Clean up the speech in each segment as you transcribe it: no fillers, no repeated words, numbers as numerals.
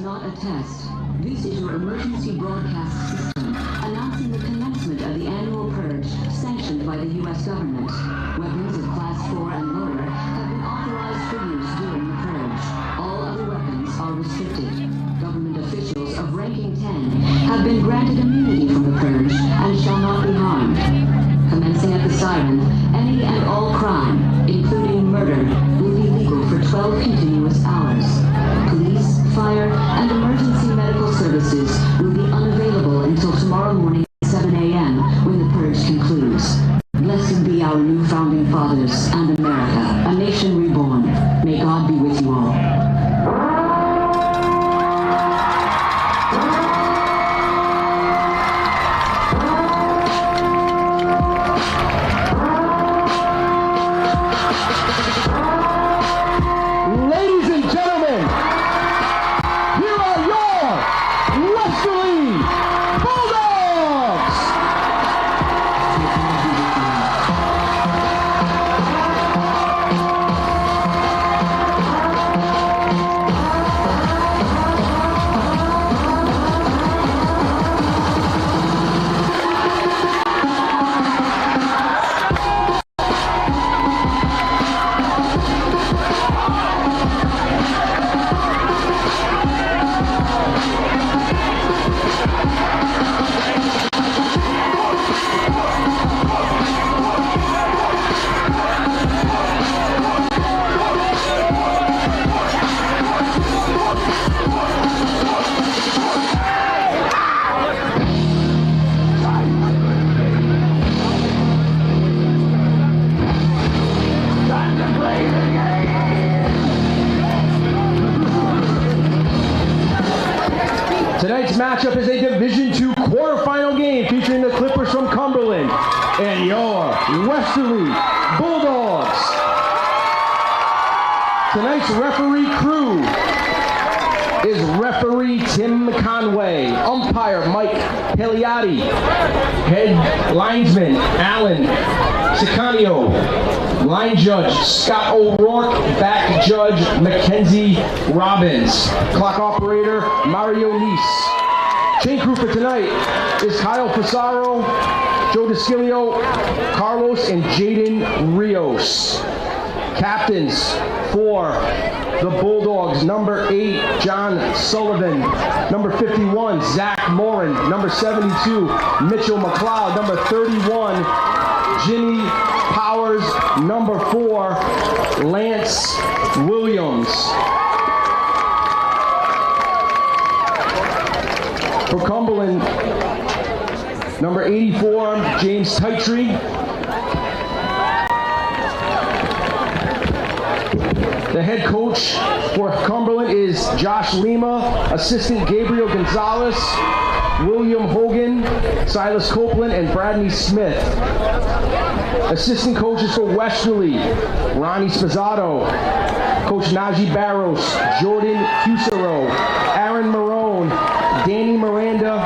not a test. This is your emergency broadcast system announcing the commencement of the annual purge sanctioned by the U.S. government. Weapons of Class 4 and lower have been authorized for use during the purge. All other weapons are restricted. Government officials of ranking 10 have been granted immunity from the purge and shall not be harmed. Commencing at the siren, any and all crime, including murder, will be legal for 12 continuous hours. Police, fire, and emergency medical services will be unavailable until tomorrow morning at 7 a.m. when the purge concludes. Blessed be our new founding fathers and America, a nation reborn. May God be with you all. Tonight's matchup is a Division II quarterfinal game featuring the Clippers from Cumberland and your Westerly Bulldogs. Tonight's referee crew is referee Tim Conway, umpire Mike Heliati, head linesman Alan Sicanio, line judge Scott O'Rourke, back judge Mackenzie Robbins, clock operator Mario Nice. Chain crew for tonight is Kyle Fasaro, Joe DeScilio, Carlos, and Jaden Rios. Captains for the Bulldogs, number 8, John Sullivan, number 51, Zach Morin, number 72, Mitchell McLeod, number 31, Jimmy Powers, number 4, Lance Williams. For Cumberland, number 84, James Titry. The head coach for Cumberland is Josh Lima, assistant Gabriel Gonzalez, William Hogan, Silas Copeland, and Bradley Smith. Assistant coaches for Westerly, Ronnie Spazzato, Coach Najee Barros, Jordan Cusero, Aaron Marone, Danny Miranda,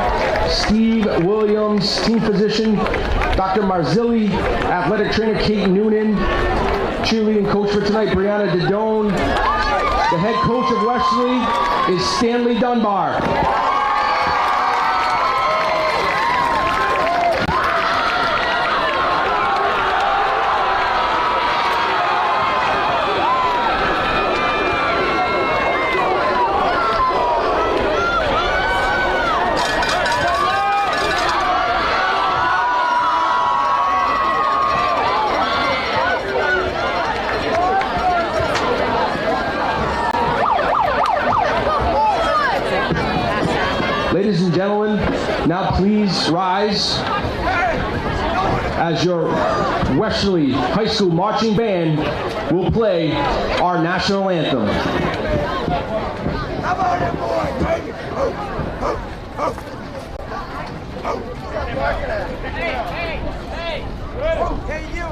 Steve Williams, team physician Dr. Marzilli, athletic trainer Kate Noonan, cheerleading coach for tonight Brianna Didone. The head coach of Westerly is Stanley Dunbar. Ladies and gentlemen, now please rise as your Westerly High School marching band will play our national anthem. Come on, boy, take it. Hey, you.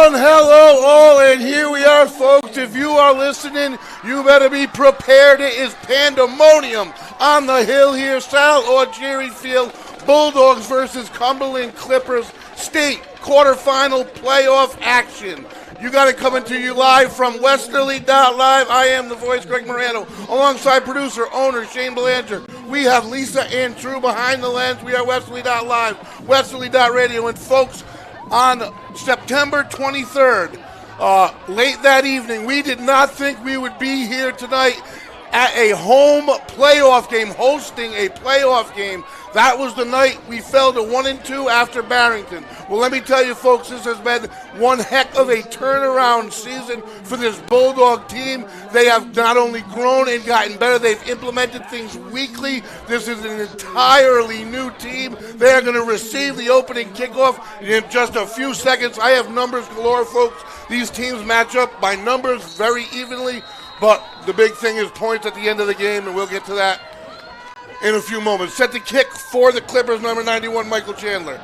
One hello all, and here we are, folks. If you are listening, you better be prepared. It is pandemonium on the hill here, Sal or Jerry Field. Bulldogs versus Cumberland Clippers state quarterfinal playoff action. You got it coming to you live from Westerly.live. I am the voice, Greg Morano, alongside producer, owner, Shane Belanger. We have Lisa and Drew behind the lens. We are Westerly.live, Westerly.radio, and folks, on September 23rd, late that evening, we did not think we would be here tonight at a home playoff game, hosting a playoff game. That was the night we fell to 1-2 after Barrington. Well, let me tell you, folks, this has been one heck of a turnaround season for this Bulldog team. They have not only grown and gotten better, they've implemented things weekly. This is an entirely new team. They are going to receive the opening kickoff in just a few seconds. I have numbers galore, folks. These teams match up by numbers very evenly, but the big thing is points at the end of the game, and we'll get to that in a few moments. Set to kick for the Clippers, number 91, Michael Chandler.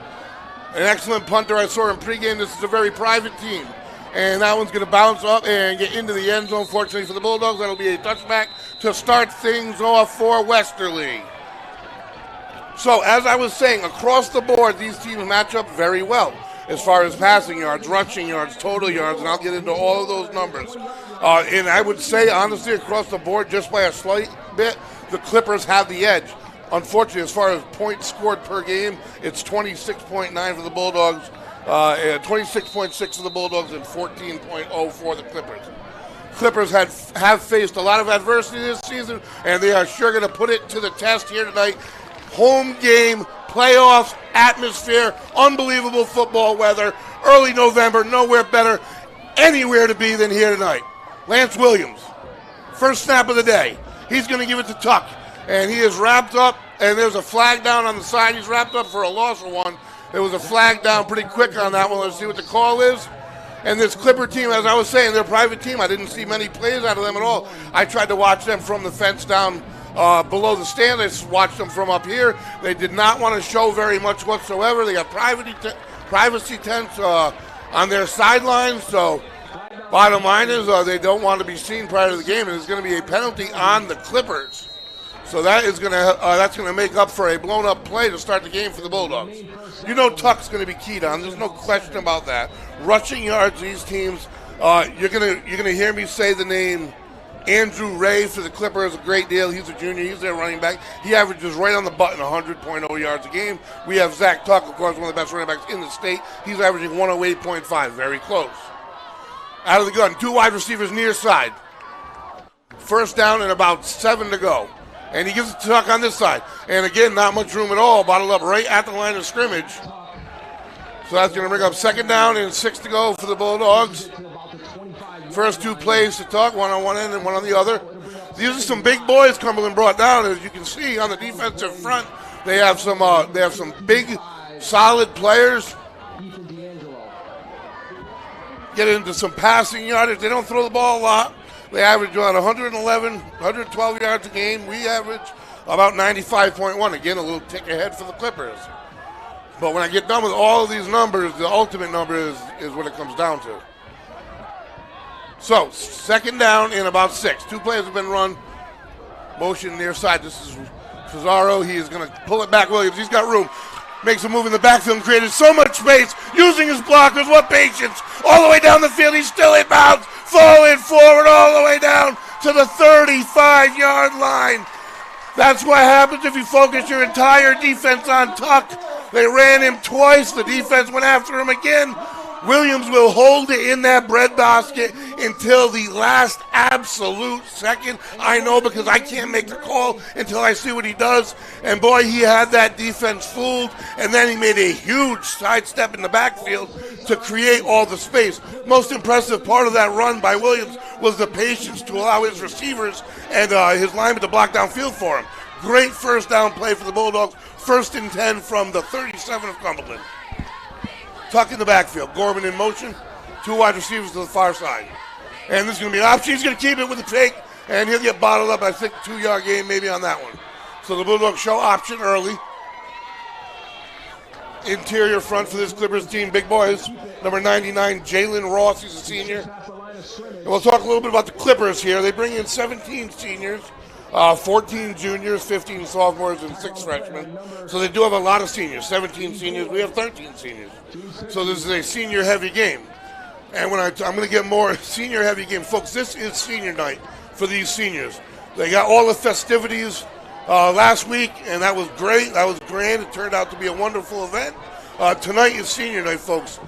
An excellent punter. I saw him pregame. This is a very private team. And that one's going to bounce up and get into the end zone. Fortunately for the Bulldogs, that'll be a touchback to start things off for Westerly. So, as I was saying, across the board, these teams match up very well as far as passing yards, rushing yards, total yards, and I'll get into all of those numbers. And I would say, honestly, across the board, just by a slight bit, the Clippers have the edge. Unfortunately, as far as points scored per game, it's 26.9 for the Bulldogs, 26.6 for the Bulldogs, and 14.0 for the Clippers. Clippers have faced a lot of adversity this season, and they are sure going to put it to the test here tonight. Home game, playoffs, atmosphere, unbelievable football weather, early November, nowhere better, anywhere to be than here tonight. Lance Williams, first snap of the day. He's going to give it to Tuck, and he is wrapped up, and there's a flag down on the side. He's wrapped up for a loss of one. There was a flag down pretty quick on that one. Let's see what the call is. And this Clipper team, as I was saying, they're a private team. I didn't see many plays out of them at all. I tried to watch them from the fence down below the stand. I watched them from up here. They did not want to show very much whatsoever. They got privacy tents on their sidelines, so bottom line is they don't want to be seen prior to the game, and there's going to be a penalty on the Clippers. So that's going to make up for a blown-up play to start the game for the Bulldogs. You know Tuck's going to be keyed on. There's no question about that. Rushing yards, these teams, you're going to hear me say the name Andrew Ray for the Clippers, a great deal. He's a junior. He's their running back. He averages right on the button 100.0 yards a game. We have Zach Tuck, of course, one of the best running backs in the state. He's averaging 108.5, very close. Out of the gun, two wide receivers near side. First down and about 7 to go. And he gives it to Tuck on this side. And again, not much room at all. Bottled up right at the line of scrimmage. So that's going to bring up second down and 6 to go for the Bulldogs. First two plays to Tuck, one on one end and one on the other. These are some big boys Cumberland brought down. As you can see on the defensive front, they have some big, solid players. Get into some passing yardage. They don't throw the ball a lot. They average about 111, 112 yards a game. We average about 95.1. Again, a little tick ahead for the Clippers. But when I get done with all of these numbers, the ultimate number is what it comes down to. So, second down and about 6. Two plays have been run. Motion near side. This is Cesaro. He is going to pull it back. Williams, he's got room. Makes a move in the backfield and created so much space. Using his blockers. What patience. All the way down the field. He's still in bounds. Falling forward all the way down to the 35-yard line. That's what happens if you focus your entire defense on Tuck. They ran him twice. The defense went after him again. Williams will hold it in that breadbasket until the last absolute second. I know because I can't make the call until I see what he does. And boy, he had that defense fooled. And then he made a huge sidestep in the backfield to create all the space. Most impressive part of that run by Williams was the patience to allow his receivers and his linemen to block downfield for him. Great first down play for the Bulldogs. 1st and 10 from the 37 of Cumberland. Tuck in the backfield. Gorman in motion. Two wide receivers to the far side. And this is going to be an option. He's going to keep it with the fake, and he'll get bottled up, I think, 2-yard gain maybe on that one. So the Bulldogs show option early. interior front for this Clippers team, big boys. Number 99, Jalen Ross, he's a senior. And we'll talk a little bit about the Clippers here. They bring in 17 seniors, 14 juniors, 15 sophomores, and 6 freshmen. So they do have a lot of seniors, 17 seniors. We have 13 seniors. So this is a senior-heavy game. And when I'm going to get more senior-heavy game. Folks, this is senior night for these seniors. They got all the festivities last week, and that was great. That was grand. It turned out to be a wonderful event. Tonight is senior night, folks.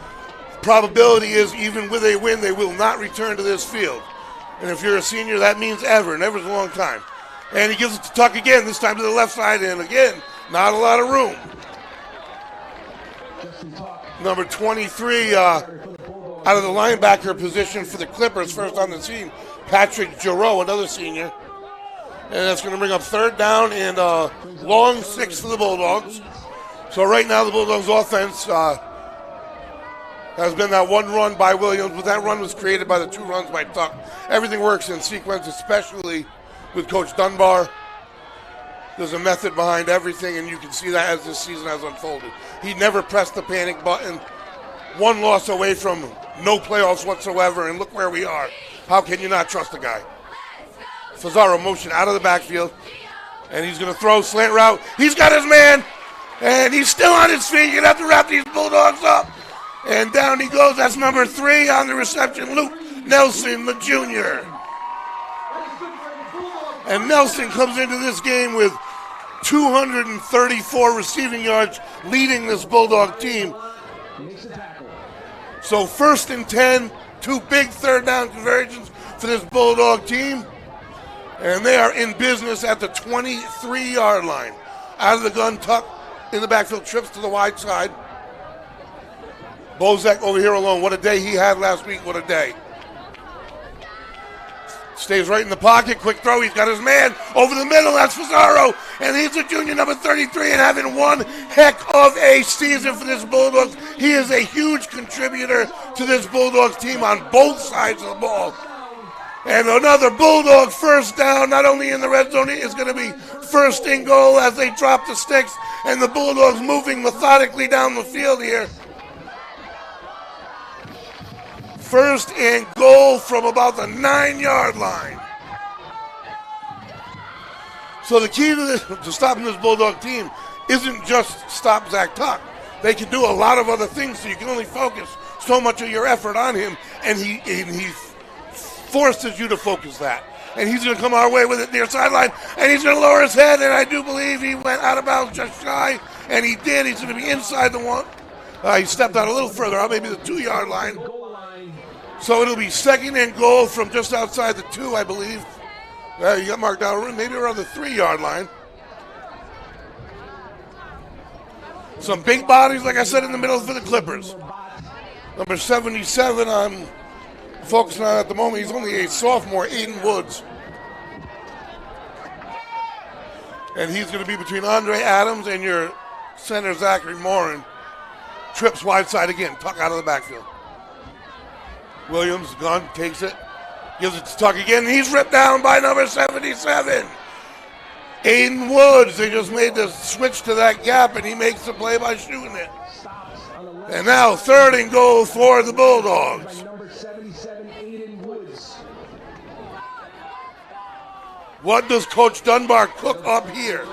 Probability is even with a win, they will not return to this field. And if you're a senior, that means ever, and ever's a long time. And he gives it to Tuck again, this time to the left side, and again, not a lot of room. Number 23, out of the linebacker position for the Clippers, first on the scene, Patrick Giroux, another senior. And that's going to bring up third down and long 6 for the Bulldogs. So right now the Bulldogs offense has been that one run by Williams, but that run was created by the 2 runs by Tuck. Everything works in sequence, especially with Coach Dunbar. There's a method behind everything, and you can see that as this season has unfolded. He never pressed the panic button. 1 loss away from no playoffs whatsoever, and look where we are. How can you not trust the guy? Fazaro motion out of the backfield, and he's going to throw slant route. He's got his man, and he's still on his feet. You're going to have to wrap these Bulldogs up. And down he goes. That's number 3 on the reception, Luke Nelson, the junior. And Nelson comes into this game with 234 receiving yards, leading this Bulldog team. So 1st and 10, 2 big third down conversions for this Bulldog team. And they are in business at the 23-yard line. Out of the gun, Tuck in the backfield, trips to the wide side. Bozek over here alone. What a day he had last week. What a day. Stays right in the pocket. Quick throw. He's got his man over the middle. That's Fazaro. And he's the junior, number 33, and having one heck of a season for this Bulldogs. He is a huge contributor to this Bulldogs team on both sides of the ball. And another Bulldog first down, not only in the red zone, it is going to be 1st and goal as they drop the sticks. And the Bulldogs moving methodically down the field here. 1st and goal from about the 9-yard line. So the key to stopping this Bulldog team isn't just stop Zach Tuck. They can do a lot of other things, so you can only focus so much of your effort on him, and he forces you to focus that. And he's going to come our way with it near sideline, and he's going to lower his head, and I do believe he went out of bounds just shy, and he did. He's going to be inside the 1. He stepped out a little further out, maybe the 2-yard line. So it'll be 2nd and goal from just outside the 2, I believe. You got marked down, maybe around the 3-yard line. Some big bodies, like I said, in the middle for the Clippers. Number 77, I'm focusing on at the moment. He's only a sophomore, Aiden Woods. And he's going to be between Andre Adams and your center, Zachary Morin. Trips wide side again, Tuck out of the backfield. Williams, gun, takes it, gives it to Tuck again. He's ripped down by number 77. Aiden Woods, they just made the switch to that gap, and he makes the play by shooting it. And now 3rd and goal for the Bulldogs. What does Coach Dunbar cook up here?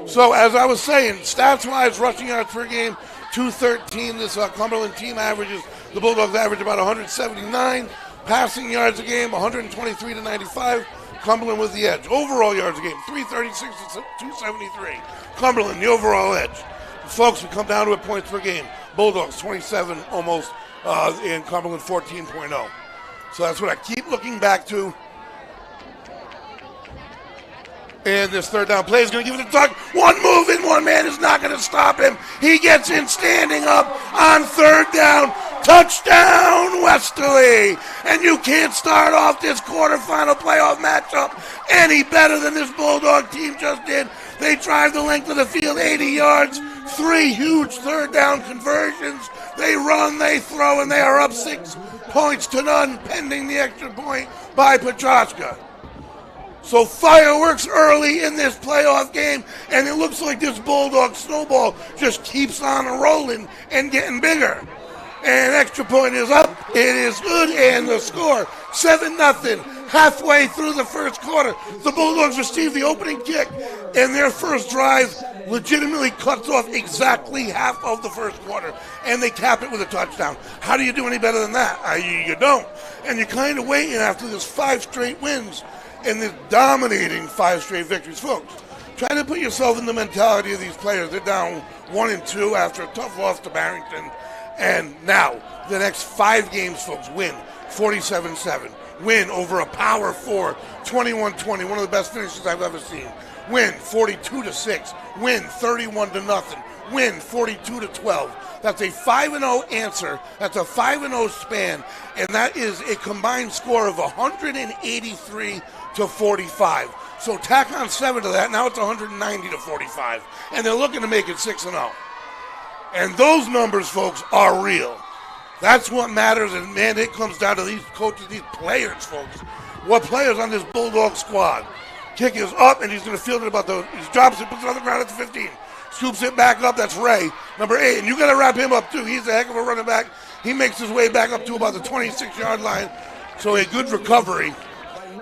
So as I was saying, stats-wise, rushing yards per game, 213. This Cumberland team averages, the Bulldogs average about 179. Passing yards a game, 123 to 95. Cumberland with the edge. Overall yards a game, 336 to 273. Cumberland, the overall edge. Folks, we come down to it points per game. Bulldogs, 27 almost, and Cumberland, 14.0. So that's what I keep looking back to. And this 3rd down play is going to give it to Tuck. One move and one man is not going to stop him. He gets in standing up on 3rd down. Touchdown, Westerly. And you can't start off this quarterfinal playoff matchup any better than this Bulldog team just did. They drive the length of the field, 80 yards, 3 huge 3rd down conversions. They run, they throw, and they are up 6 points to none, pending the extra point by Petrashka. So fireworks early in this playoff game, and it looks like this Bulldog snowball just keeps on rolling and getting bigger. And extra point is up. It is good, and the score, 7-0. Halfway through the first quarter, the Bulldogs receive the opening kick, and their first drive legitimately cuts off exactly half of the first quarter, and they cap it with a touchdown. How do you do any better than that? You don't. And you're kind of waiting after this 5 straight wins and this dominating 5 straight victories. Folks, try to put yourself in the mentality of these players. They're down 1-2 after a tough loss to Barrington. And now, the next 5 games, folks, win 47-7. Win over a Power 4, 21-20, one of the best finishes I've ever seen. Win 42-6. Win 31-0. Win 42-12. That's a 5-0 answer. That's a 5-0 span. And that is a combined score of 183-45. So tack on 7 to that. Now it's 190-45. And they're looking to make it 6-0. And those numbers, folks, are real. That's what matters, and man, it comes down to these coaches, these players, folks. What players on this Bulldog squad? Kick is up, and he's going to field it he drops it, puts it on the ground at the 15. Scoops it back up, that's Ray, number 8. And you got to wrap him up, too. He's a heck of a running back. He makes his way back up to about the 26-yard line. So a good recovery.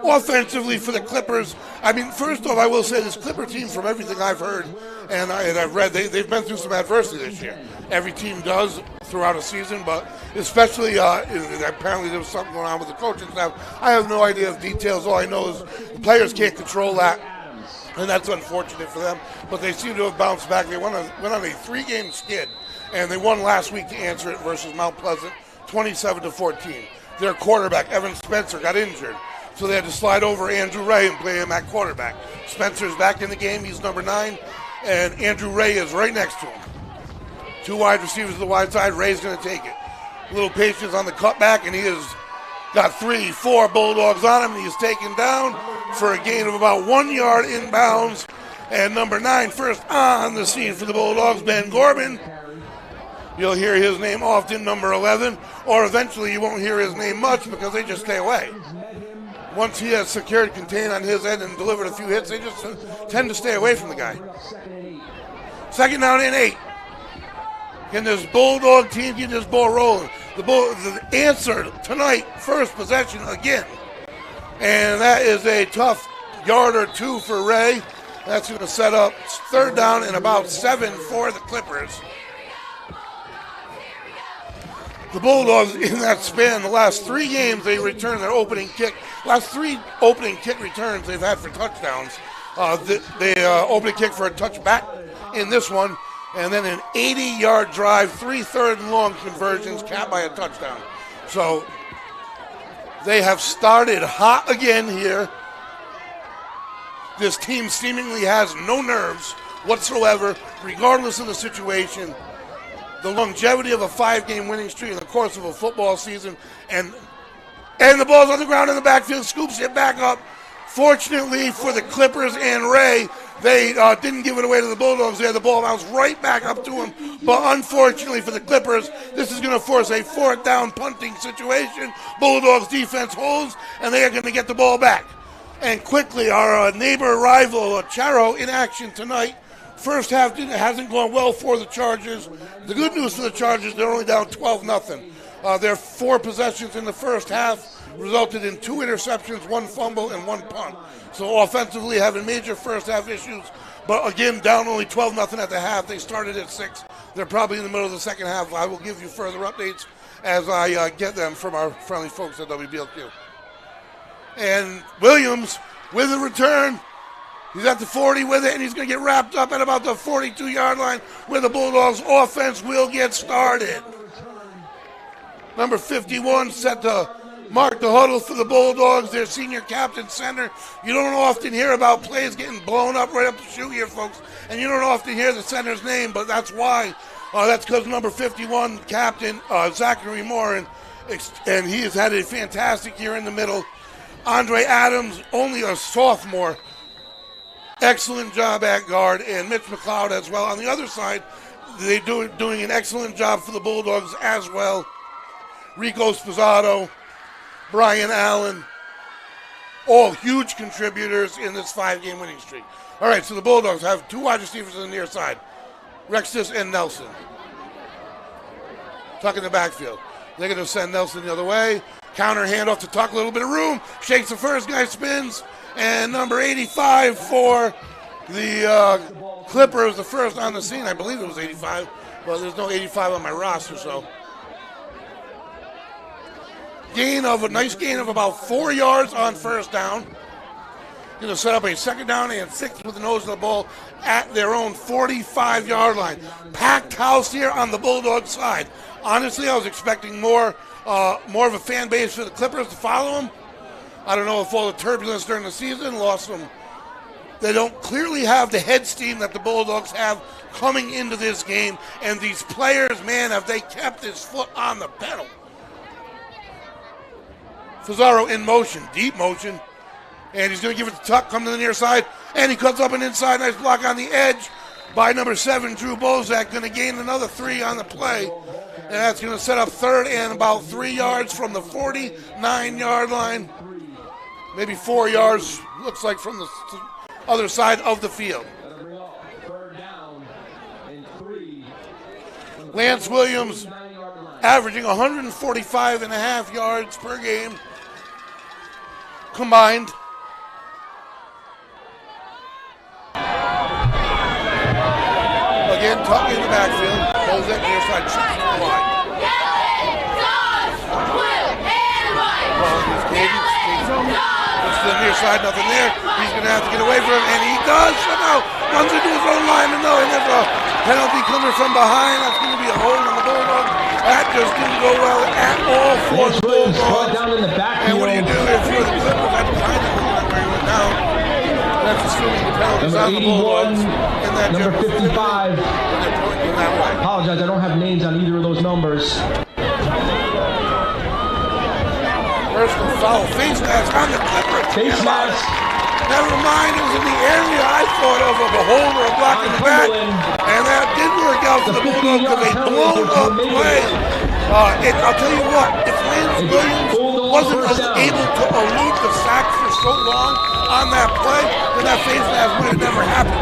Offensively for the Clippers, I mean, first off, I will say this Clipper team, from everything I've heard and I've read, they've been through some adversity this year. Every team does throughout a season, but especially apparently there was something going on with the coaching staff. I have no idea of details. All I know is the players can't control that, and that's unfortunate for them. But they seem to have bounced back. They went on a 3-game skid, and they won last week to answer it versus Mount Pleasant, 27-14. Their quarterback, Evan Spencer, got injured. So they had to slide over Andrew Ray and play him at quarterback. Spencer's back in the game. He's number 9. And Andrew Ray is right next to him. 2 wide receivers to the wide side. Ray's going to take it. A little patience on the cutback, and he has got 3-4 Bulldogs on him. He's taken down for a gain of about 1 yard inbounds. And number 9 first on the scene for the Bulldogs, Ben Corbin. You'll hear his name often, number 11. Or eventually you won't hear his name much because they just stay away. Once he has secured, contained on his end and delivered a few hits, they just tend to stay away from the guy. 2nd down and 8. Can this Bulldog team get this ball rolling? The answer tonight, first possession again. And that is a tough yard or 2 for Ray. That's going to set up 3rd down and about 7 for the Clippers. The Bulldogs, in that span, the last 3 games, they returned their opening kick. Last 3 opening kick returns they've had for touchdowns. The opening kick for a touchback in this one, and then an 80-yard drive, 3 third and long conversions capped by a touchdown. So they have started hot again here. This team seemingly has no nerves whatsoever, regardless of the situation. The longevity of a 5-game winning streak in the course of a football season, and the ball's on the ground in the backfield, scoops it back up. Fortunately for the Clippers and Ray, they didn't give it away to the Bulldogs there. The ball bounced right back up to him, but unfortunately for the Clippers, this is going to force a 4th down punting situation. Bulldogs defense holds, and they are going to get the ball back. And quickly, our neighbor rival, Charo, in action tonight. First half hasn't gone well for the Chargers. The good news for the Chargers, they're only down 12-0. Their 4 possessions in the first half resulted in 2 interceptions, 1 fumble, and 1 punt. So offensively having major first half issues, but again, down only 12-0 at the half. They started at 6. They're probably in the middle of the second half. I will give you further updates as I get them from our friendly folks at WBLQ. And Williams with a return. He's at the 40 with it, and he's going to get wrapped up at about the 42-yard line where the Bulldogs offense will get started. Number 51 set to mark the huddle for the Bulldogs, their senior captain center. You don't often hear about plays getting blown up right up the chute here, folks, and you don't often hear the center's name, but that's why. That's because number 51 captain, Zachary Moore, and he has had a fantastic year in the middle. Andre Adams, only a sophomore. Excellent job at guard, and Mitch McLeod as well. On the other side, they're doing an excellent job for the Bulldogs as well. Rico Spazzato, Brian Allen, all huge contributors in this 5-game winning streak. All right, so the Bulldogs have 2 wide receivers on the near side, Rexis and Nelson. Tuck in the backfield. They're going to send Nelson the other way. Counter handoff to Tuck, a little bit of room. Shakes the first guy, spins. And number 85 for the Clippers, the first on the scene. I believe it was 85. Well, there's no 85 on my roster, so. A nice gain of about 4 yards on first down. Going to set up a 2nd down and 6 with the nose of the ball at their own 45-yard line. Packed house here on the Bulldog side. Honestly, I was expecting more of a fan base for the Clippers to follow them. I don't know if all the turbulence during the season lost them. They don't clearly have the head steam that the Bulldogs have coming into this game. And these players, man, have they kept his foot on the pedal. Fazaro in motion, deep motion. And he's going to give it to Tuck, come to the near side. And he cuts up an inside, nice block on the edge by number 7, Drew Bozak. Going to gain another 3 on the play. And that's going to set up 3rd and about 3 yards from the 49-yard line. Maybe 4 yards, looks like, from the other side of the field. Lance Williams averaging 145.5 yards per game combined. Again, Tuck in the backfield. Bozak near side, shoots to the line. Looks to the near side, nothing there. He's going to have to get away from him, and he does somehow. Runs into his own lineman, though, and there's a penalty coming from behind. That's going to be a hold on the Bulldogs. That just didn't go well at all for the Bulldogs. And what do you do if you're the Clippers? That's kind of where he went down. That's assuming the penalty's on the Bulldogs. Number 55. Apologize, I don't have names on either of those numbers. Personal foul, face mask on the Clippers. Face mask. Never mind, it was in the area I thought of a hold or a block in the back. And that did work out for the Bulldogs because they blown up play. And I'll tell you what, if Lance Williams wasn't able to elude the sack for so long on that play, then that face mask would have never happened.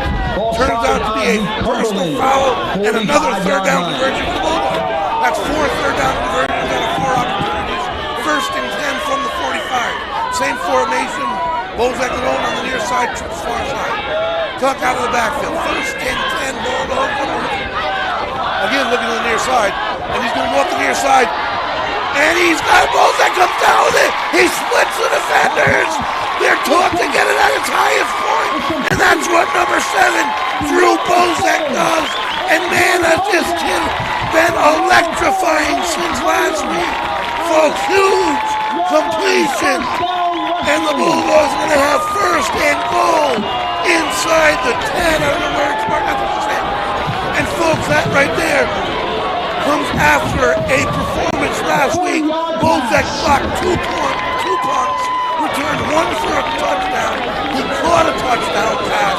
Turns out to be a personal foul and another 3rd down conversion for the Bulldogs. That's 4 third down conversions out of 4 opportunities. 1st and 10 from the 45. Same formation. Bozak alone on the near side, trips far side. Tuck out of the backfield. 1st and 10, Bulldogs. Again, looking to the near side. And he's going to go up the near side. And he's got Bozak comes down with it. He splits the defenders. They're taught to get it at its highest point. And that's what number 7, Drew Bozak, does. And man, has this kid been electrifying since last week. Folks, huge completion. And the Bulldogs are going to have 1st and goal inside the 10. I don't know where it's marked. And folks, that right there comes after a performance last week. Bozak blocked 2 punts, returned 1 for a touchdown. He caught a touchdown pass.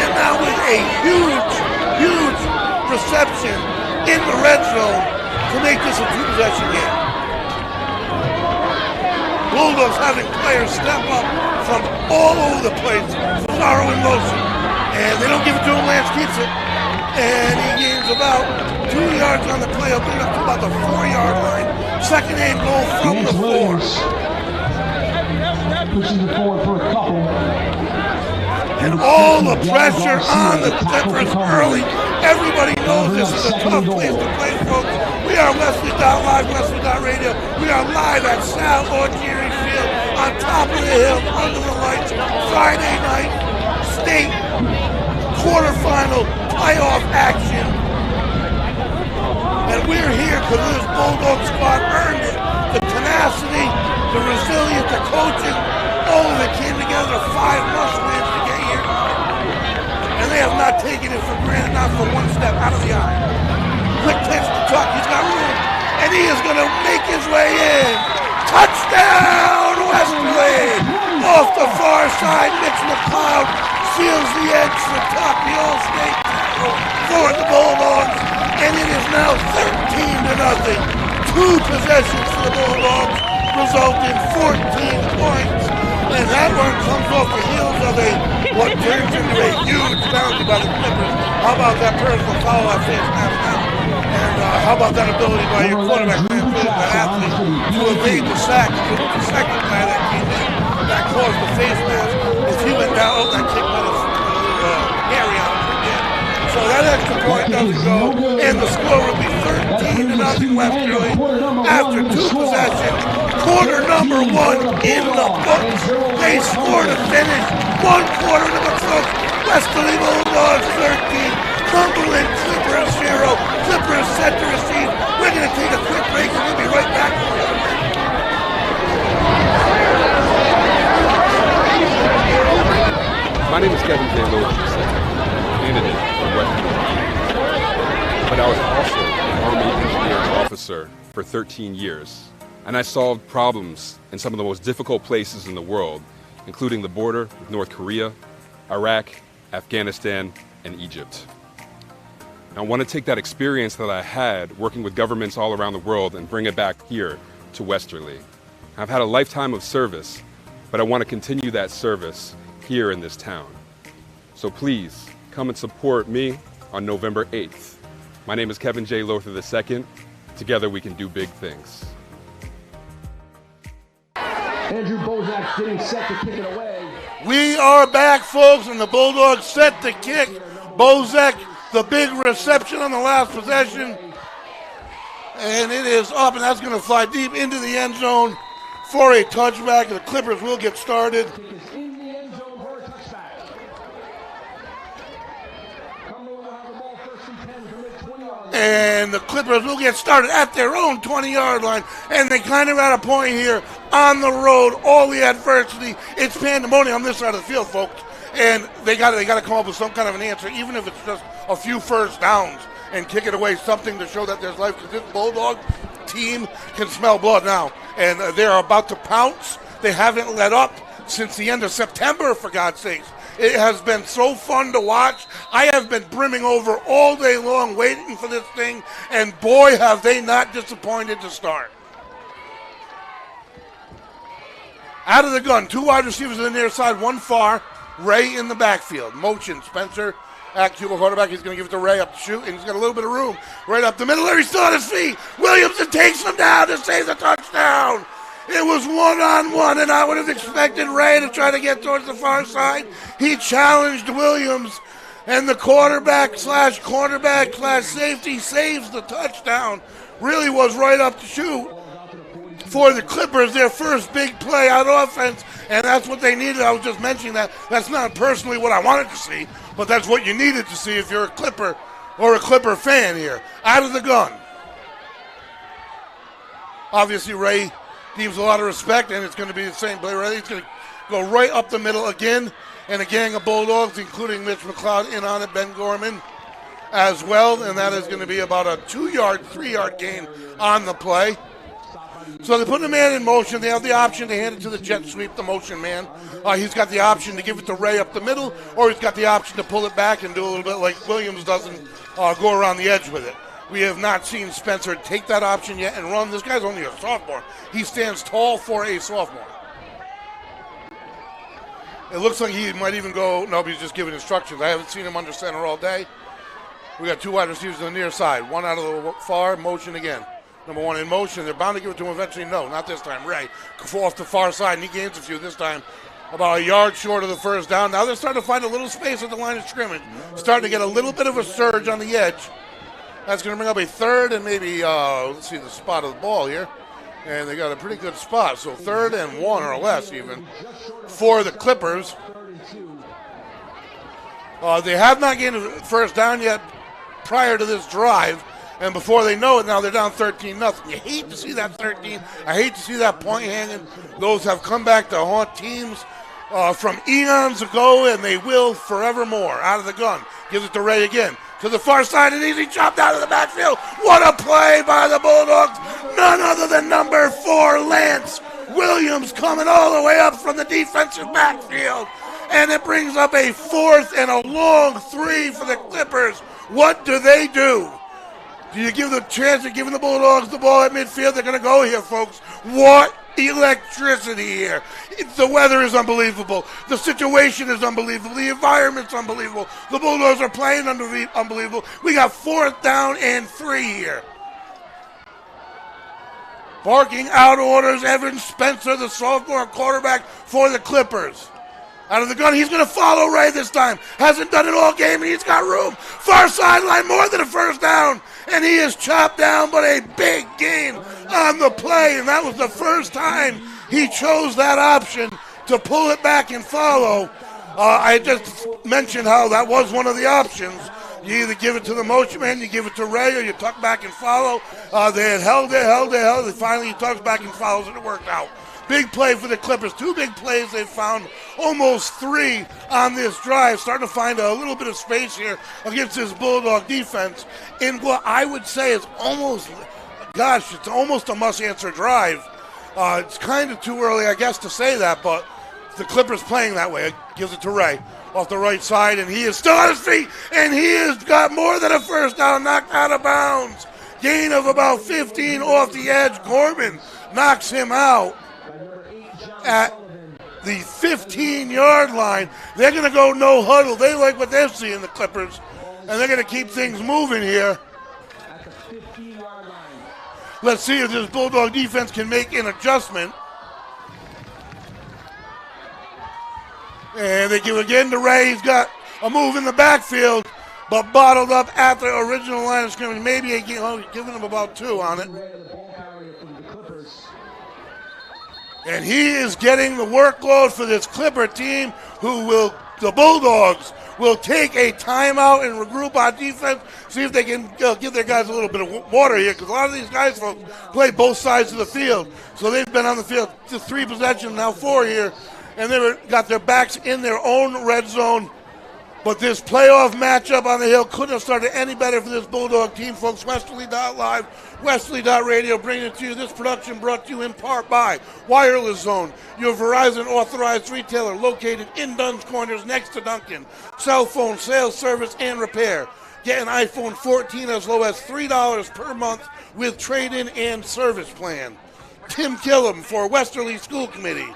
And now with a huge reception in the red zone to make this a 2-possession game. Bulldogs having players step up from all over the place. Fazaro in motion. And they don't give it to him. Lance keeps it. And he gains about 2 yards on the play. He'll bring it up to about the 4-yard line. 2nd and goal from the 4. Pushing it forward for a couple. And all the pressure on the Clippers early. Everybody knows this is a tough place to play, folks. We are Westerly.live, Westerly.radio. We are live at Sal Augeri Field on top of the hill, under the lights. Friday night, state quarterfinal playoff action. And we're here because this Bulldog squad earned it. The tenacity, the resilience, the coaching, all of it came together. 5 must-wins to get here. And they have not taken it for granted, not for 1 step out of the eye. Quick pitch to Tuck, he's got room, and he is going to make his way in. Touchdown, Westerly! Off the far side, Mitch McLeod seals the edge for Tuck, the All-State tackle for the Bulldogs, and it is now 13-0. 2 possessions for the Bulldogs result in 14 points. And that one comes off the heels of what turns into a huge penalty by the Clippers. How about that personal foul on face mask now? And how about that ability by your quarterback, that athlete, to evade the sack? It was the second guy that came in that caused the face mask. If he went down, that kick might have hairy on him again. So that extra point doesn't go, and the score will be 13-0 Westerly after two possessions. Quarter number one in the books. They score to finish. 1 quarter to the books. Westerly Bulldogs 13. Cumberland Clippers 0. Clippers set to receive. We're going to take a quick break and we'll be right back. My name is Kevin J. Lewis, candidate for Westerly. But I was also an Army engineer officer for 13 years. And I solved problems in some of the most difficult places in the world, including the border with North Korea, Iraq, Afghanistan, and Egypt. I want to take that experience that I had working with governments all around the world and bring it back here to Westerly. I've had a lifetime of service, but I want to continue that service here in this town. So please come and support me on November 8th. My name is Kevin J. Lothar II. Together we can do big things. Andrew Bozak getting set to kick it away. We are back, folks, and the Bulldogs set to kick. Bozak, the big reception on the last possession. And it is up, and that's going to fly deep into the end zone for a touchback. The Clippers will get started. In the end zone for a touchback. Cumberland will have the ball first and 10 from their 20-yard line. And the Clippers will get started at their own 20-yard line. And they kind of at a point here on the road, all the adversity. It's pandemonium on this side of the field, folks. And they got to come up with some kind of an answer, even if it's just a few first downs and kick it away, something to show that there's life. Because this Bulldog team can smell blood now. And they're about to pounce. They haven't let up since the end of September, for God's sakes. It has been so fun to watch. I have been brimming over all day long waiting for this thing, and boy, have they not disappointed to start. Out of the gun, 2 wide receivers on the near side, 1 far, Ray in the backfield. Motion, Spencer, Cuba quarterback, he's going to give it to Ray up to shoot, and he's got a little bit of room right up the middle there. He's still on his feet. Williamson takes him down to save the touchdown. It was 1-on-1, and I would have expected Ray to try to get towards the far side. He challenged Williams, and the quarterback slash safety saves the touchdown. Really was right up to shoot for the Clippers, their first big play on offense, and that's what they needed. I was just mentioning that. That's not personally what I wanted to see, but that's what you needed to see if you're a Clipper or a Clipper fan here. Out of the gun. Obviously, Ray gives a lot of respect, and it's going to be the same play. He's going to go right up the middle again, and a gang of Bulldogs, including Mitch McLeod, in on it, Ben Gorman as well, and that is going to be about a 2-yard, 3-yard gain on the play. So they put the man in motion. They have the option to hand it to the jet sweep, the motion man. He's got the option to give it to Ray up the middle, or he's got the option to pull it back and do a little bit like Williams doesn't go around the edge with it. We have not seen Spencer take that option yet and run. This guy's only a sophomore. He stands tall for a sophomore. It looks like he might even go, no, he's just giving instructions. I haven't seen him under center all day. We got 2 wide receivers on the near side. 1 out of the far, motion again. Number 1 in motion. They're bound to give it to him eventually. No, not this time. Ray off the far side, and he gains a few this time. About a yard short of the first down. Now they're starting to find a little space at the line of scrimmage. Starting to get a little bit of a surge on the edge. That's going to bring up a 3rd and maybe, let's see the spot of the ball here. And they got a pretty good spot. So 3rd and 1 or less even for the Clippers. They have not gained a first down yet prior to this drive. And before they know it, now they're down 13-0. You hate to see that 13. I hate to see that point hanging. Those have come back to haunt teams from eons ago, and they will forevermore. Out of the gun. Gives it to Ray again. To the far side, an easy chop down to the backfield. What a play by the Bulldogs. None other than number 4, Lance Williams, coming all the way up from the defensive backfield. And it brings up a 4th and a long 3 for the Clippers. What do? Do you give the chance of giving the Bulldogs the ball at midfield? They're going to go here, folks. What electricity here. The weather is unbelievable. The situation is unbelievable. The environment's unbelievable. The Bulldogs are playing unbelievable. We got 4th down and 3 here. Barking out orders, Evan Spencer, the sophomore quarterback for the Clippers. Out of the gun, he's going to follow Ray this time. Hasn't done it all game, and he's got room. Far sideline, more than a first down. And he is chopped down, but a big gain on the play. And that was the first time he chose that option to pull it back and follow. I just mentioned how that was one of the options. You either give it to the motion man, you give it to Ray, or you tuck back and follow. They had held it. Finally, he tucks back and follows, and it worked out. Big play for the Clippers. 2 big plays. They've found almost 3 on this drive. Starting to find a little bit of space here against this Bulldog defense. In what I would say is almost a must-answer drive. It's kind of too early, I guess, to say that, but the Clippers playing that way. It gives it to Ray off the right side, and he is still on his feet, and he has got more than a first down, knocked out of bounds. Gain of about 15 off the edge. Gorman knocks him out at the 15-yard line. They're going to go no huddle. They like what they're seeing, the Clippers, and they're going to keep things moving here. Let's see if this Bulldog defense can make an adjustment. And they give again to Ray. He's got a move in the backfield, but bottled up at the original line of scrimmage. Maybe giving him about 2 on it. And he is getting the workload for this Clipper team, the Bulldogs will take a timeout and regroup on defense, see if they can give their guys a little bit of water here, because a lot of these guys folks play both sides of the field. So they've been on the field just 3 possessions, now 4 here, and they've got their backs in their own red zone. But this playoff matchup on the Hill couldn't have started any better for this Bulldog team, folks. Westerly.live, Westerly.radio, bringing it to you. This production brought to you in part by Wireless Zone, your Verizon authorized retailer located in Dunn's Corners next to Duncan. Cell phone sales, service, and repair. Get an iPhone 14 as low as $3 per month with trade-in and service plan. Tim Killam for Westerly School Committee.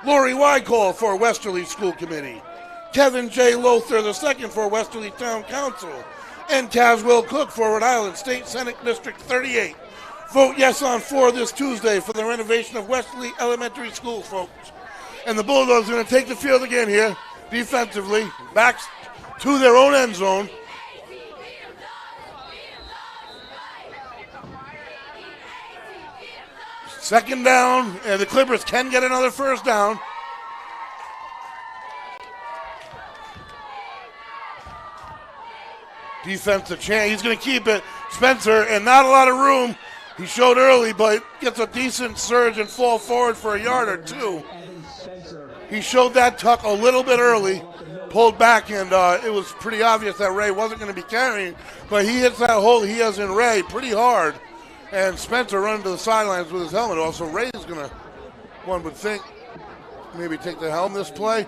Lori Wycall for Westerly School Committee. Kevin J. Lothar II for Westerly Town Council, and Caswell Cook for Rhode Island State Senate District 38. Vote yes on 4 this Tuesday for the renovation of Westerly Elementary Schools, folks. And the Bulldogs are going to take the field again here, defensively, back to their own end zone. Second down, and the Clippers can get another first down. Defensive chance. He's going to keep it. Spencer, and not a lot of room. He showed early, but gets a decent surge and fall forward for a yard or 2. He showed that tuck a little bit early, pulled back, and it was pretty obvious that Ray wasn't going to be carrying, but he hits that hole he has in Ray pretty hard, and Spencer running to the sidelines with his helmet off, so Ray is going to, one would think, maybe take the helm this play.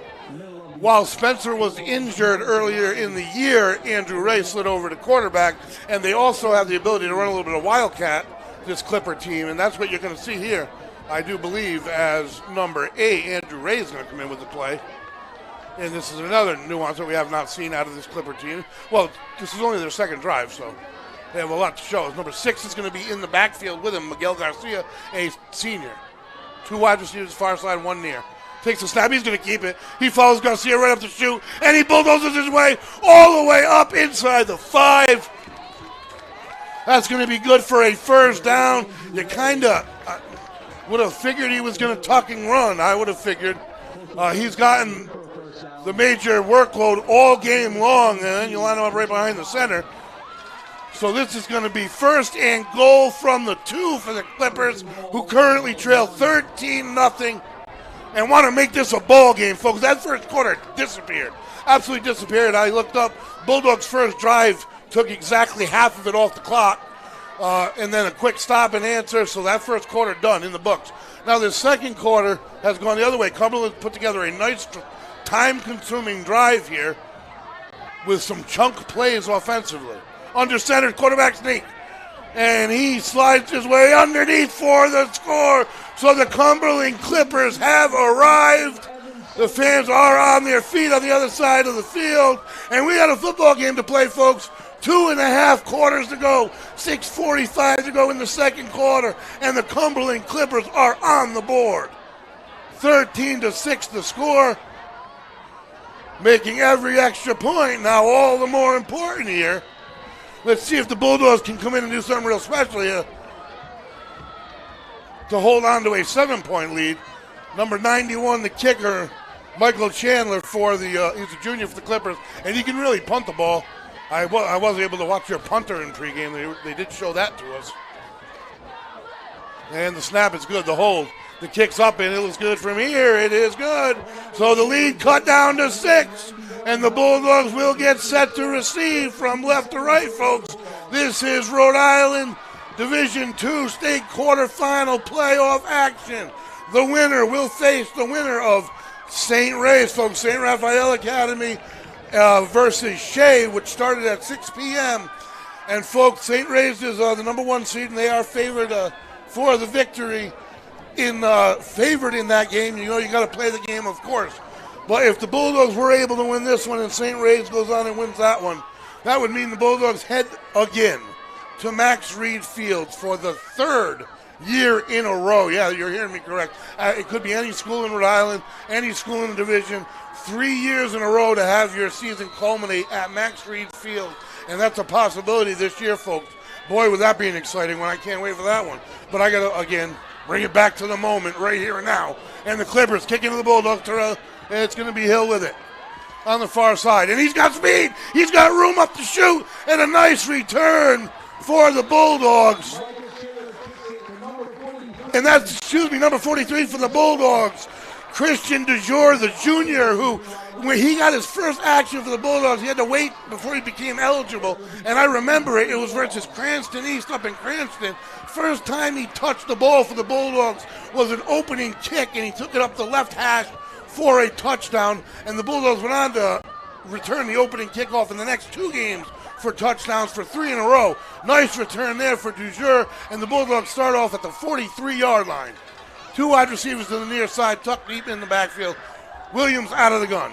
While Spencer was injured earlier in the year, Andrew Ray slid over to quarterback, and they also have the ability to run a little bit of Wildcat, this Clipper team, and that's what you're going to see here, I do believe, as number 8, Andrew Ray is going to come in with the play. And this is another nuance that we have not seen out of this Clipper team. Well, this is only their second drive, so they have a lot to show. Number 6 is going to be in the backfield with him, Miguel Garcia, a senior. 2 wide receivers, far side, 1 near. Takes a snap. He's going to keep it. He follows Garcia right up the chute, and he bulldozes his way all the way up inside the 5. That's going to be good for a first down. You kind of would have figured he was going to tuck and run. I would have figured. He's gotten the major workload all game long, and then you line him up right behind the center. So this is going to be first and goal from the 2 for the Clippers, who currently trail 13-0. And want to make this a ball game, folks. That first quarter disappeared. Absolutely disappeared. I looked up. Bulldogs' first drive took exactly half of it off the clock. And then a quick stop and answer. So that first quarter done in the books. Now the second quarter has gone the other way. Cumberland put together a nice time-consuming drive here with some chunk plays offensively. Under center, quarterback sneak. And he slides his way underneath for the score. So the Cumberland Clippers have arrived. The fans are on their feet on the other side of the field. And we got a football game to play, folks. 2.5 quarters to go. 6:45 to go in the second quarter. And the Cumberland Clippers are on the board. 13-6 the score. Making every extra point now all the more important here. Let's see if the Bulldogs can come in and do something real special here to hold on to a 7-point lead. Number 91, the kicker, Michael Chandler, he's a junior for the Clippers, and he can really punt the ball. I was able to watch their punter in pregame. They did show that to us. And the snap is good, the hold. The kick's up, and it looks good from here. It is good. So the lead cut down to 6, and the Bulldogs will get set to receive from left to right, folks. This is Rhode Island Division II state quarterfinal playoff action. The winner will face the winner of St. Ray's, folks, St. Raphael Academy versus Shea, which started at 6 p.m. And, folks, St. Ray's is the number 1 seed, and they are favored for the victory. Favored in that game. You know you got to play the game, of course. But if the Bulldogs were able to win this one and St. Ray's goes on and wins that one, that would mean the Bulldogs head again to Max Reed Fields for the 3rd year in a row. Yeah, you're hearing me correct. It could be any school in Rhode Island, any school in the division. 3 years in a row to have your season culminate at Max Reed Field. And that's a possibility this year, folks. Boy, would that be an exciting one. I can't wait for that one. But I got to, again, bring it back to the moment right here and now. And the Clippers kicking to the Bulldogs. And it's going to be Hill with it on the far side. And he's got speed. He's got room up to shoot. And a nice return for the Bulldogs. And that's, number 43 for the Bulldogs. Christian DeJour, the junior, who, when he got his first action for the Bulldogs, he had to wait before he became eligible. And I remember it was versus Cranston East up in Cranston. First time he touched the ball for the Bulldogs was an opening kick, and he took it up the left hash for a touchdown. And the Bulldogs went on to return the opening kickoff in the next 2 games for touchdowns for 3 in a row. Nice return there for DeJour, and the Bulldogs start off at the 43-yard line. 2 wide receivers to the near side, tucked deep in the backfield. Williams out of the gun.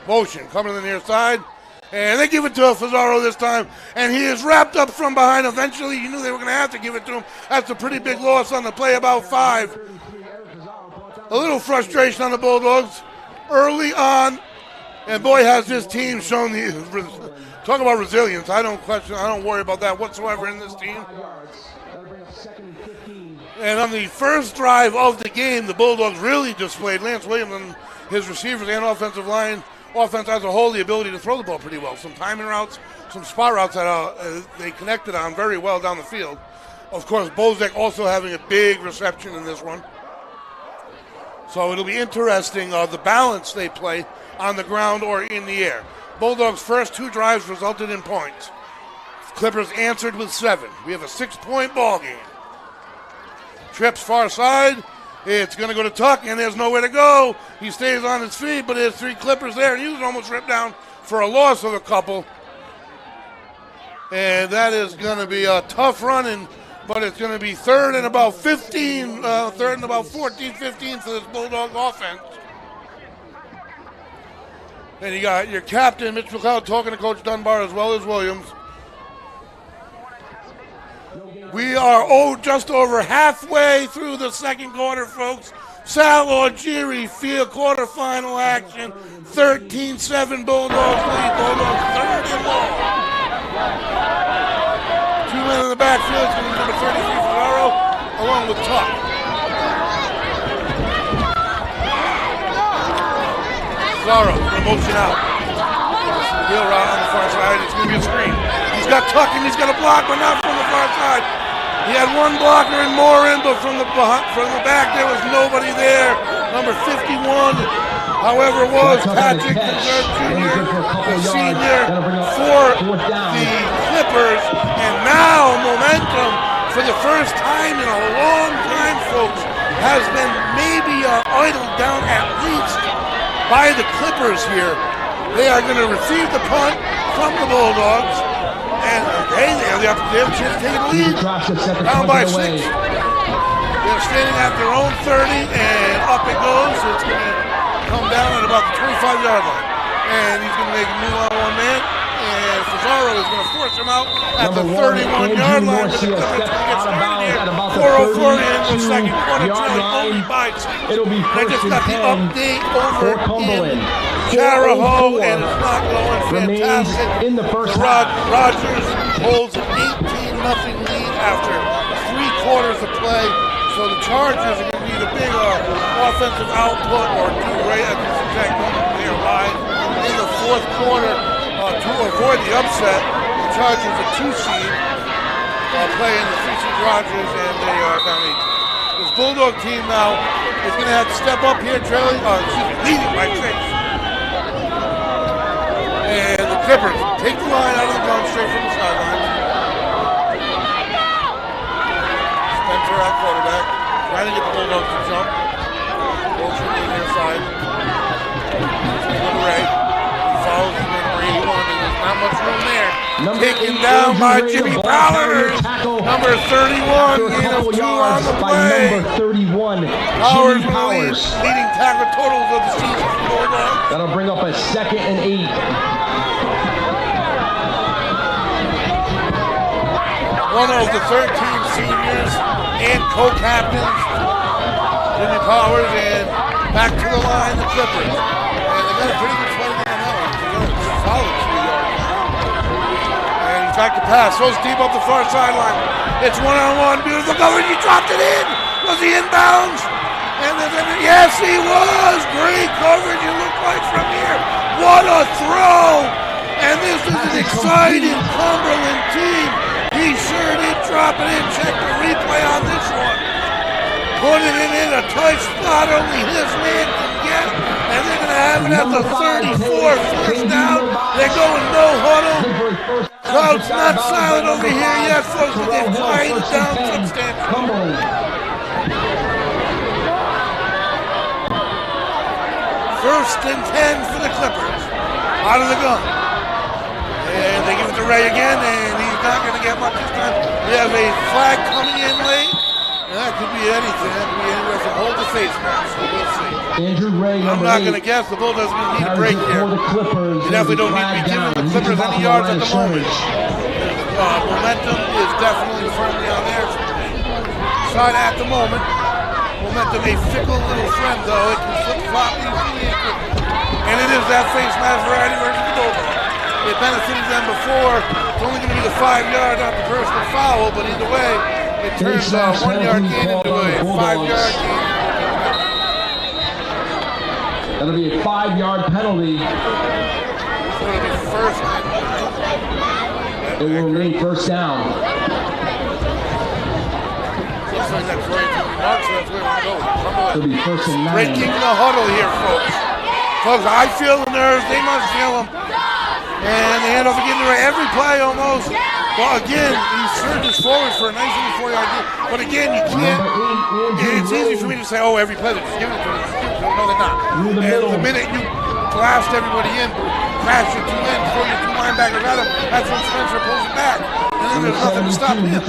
Motion coming to the near side. And they give it to Fazaro this time. And he is wrapped up from behind. Eventually, you knew they were going to have to give it to him. That's a pretty big loss on the play, about 5. A little frustration on the Bulldogs early on. And boy, has this team shown talk about resilience. I don't worry about that whatsoever in this team. And on the first drive of the game, the Bulldogs really displayed, Lance Williams and his receivers and offensive line, offense as a whole, the ability to throw the ball pretty well. Some timing routes, some spot routes that they connected on very well down the field. Of course, Bozek also having a big reception in this one. So it'll be interesting the balance they play on the ground or in the air. Bulldogs' first 2 drives resulted in points. Clippers answered with 7. We have a 6-point ball game. Trips far side. It's going to go to Tuck, and there's nowhere to go. He stays on his feet, but there's 3 Clippers there, and he was almost ripped down for a loss of a couple. And that is going to be a tough running, but it's going to be 3rd and about 15, 3rd and about 14, 15 for this Bulldog offense. And you got your captain, Mitch McLeod, talking to Coach Dunbar as well as Williams. We are just over halfway through the second quarter, folks. Sal Orgiri Field quarterfinal action. 13-7 Bulldogs lead. Bulldogs 3rd and long. 2 men in the backfield. It's going to be number 33 Ferraro along with Tuck. Ferraro going to motion out. Wheel route on the far side. It's going to be a screen. He's got Tuck and he's got a block, but not from the far side. He had 1 blocker and more in, but from the back there was nobody there. Number 51, however, was Patrick Reserve Jr., the senior for the Clippers. And now momentum for the first time in a long time, folks, has been maybe idled down at least by the Clippers here. They are going to receive the punt from the Bulldogs. And they have the chance to take the lead. Down by 6. They're standing at their own 30, and up it goes. It's going to come down at about the 25-yard line. And he's going to make a move on one man. And Fazaro is going to force him out at the 31-yard line. But the Clippers going to get started here. 4:04 in the second quarter, trailing only by 2. It'll be I just got the update over Cumberland. in Charahoe, and it's not going fantastic. In the first half. Rogers holds an 18-0 lead after 3 quarters of play. So the Chargers are going to need a big offensive output or do right at this exact moment they are live in the fourth quarter to avoid the upset. The Chargers are 2 seed playing the 3 seed Rogers, and they are down 8. This Bulldog team now is going to have to step up here, leading by 6. And the Clippers take the line out of the gun straight from the sideline. Spencer at quarterback, trying to get the Bulldogs to jump. Goes from the near side. Number 8. He follows him in number 81, and there's not much room there. Taken down by Jimmy Powers. Number 31, gain of 2 on the play. Number 31, Powers Jimmy Powers. Leading tackle totals of the season for Bulldogs. That'll bring up a 2nd and 8. One of the 13 seniors and co-captains, Jimmy Powers, and back to the line, the Clippers. And they got a pretty good fight on that one. They got a solid 3-yard line. And he tried to pass, throws deep up the far sideline. It's one-on-one, beautiful coverage, he dropped it in. Was he inbounds? And yes, he was. Great coverage, it looked like from here. What a throw! And this is an exciting Cumberland team. He sure did drop it in. Check the replay on this one. Put it in a tight spot only his man can get. And they're going to have it at the 34, first down. They're going no huddle. Crowd's not silent over here yet, folks, but they've quieted down substantially. First and 10 for the Clippers. Out of the gun. And they give it to Ray again, and he's not going to get much this time. We have a flag coming in late. And that could be anything. That could be anywhere from hold to face mask. So we'll see. Andrew Ray, I'm not going to guess. The Bulldogs are going to need a break here. You definitely don't need to be giving the Clippers any yards at the moment. Momentum is definitely firmly on their side at the moment. Momentum a fickle little friend, though. It can flip-flop easily. And it is that face mask variety versus the Bulldogs. It benefited them before. It's only going to be the 5-yard, not the personal foul, but either way, it turns a 1-yard gain into a 5-yard gain. That'll be a 5-yard penalty. So it'll be first and 9. It will remain first down. Looks like that's right to the mark, so that's where we're going. It'll be first and 9. Breaking the huddle here, folks. Folks, I feel the nerves. They must feel them. And they hand off again to Ray every play almost. Well, again, he surges forward for a nice 4-yard gain. But again, you can't. It's easy for me to say, oh, every play they're just giving it to them. No, they're not. And the minute you blast everybody in, crash your 2 ends, throw your 2 linebackers at them, that's when Spencer pulls it back. And then there's nothing to stop him. So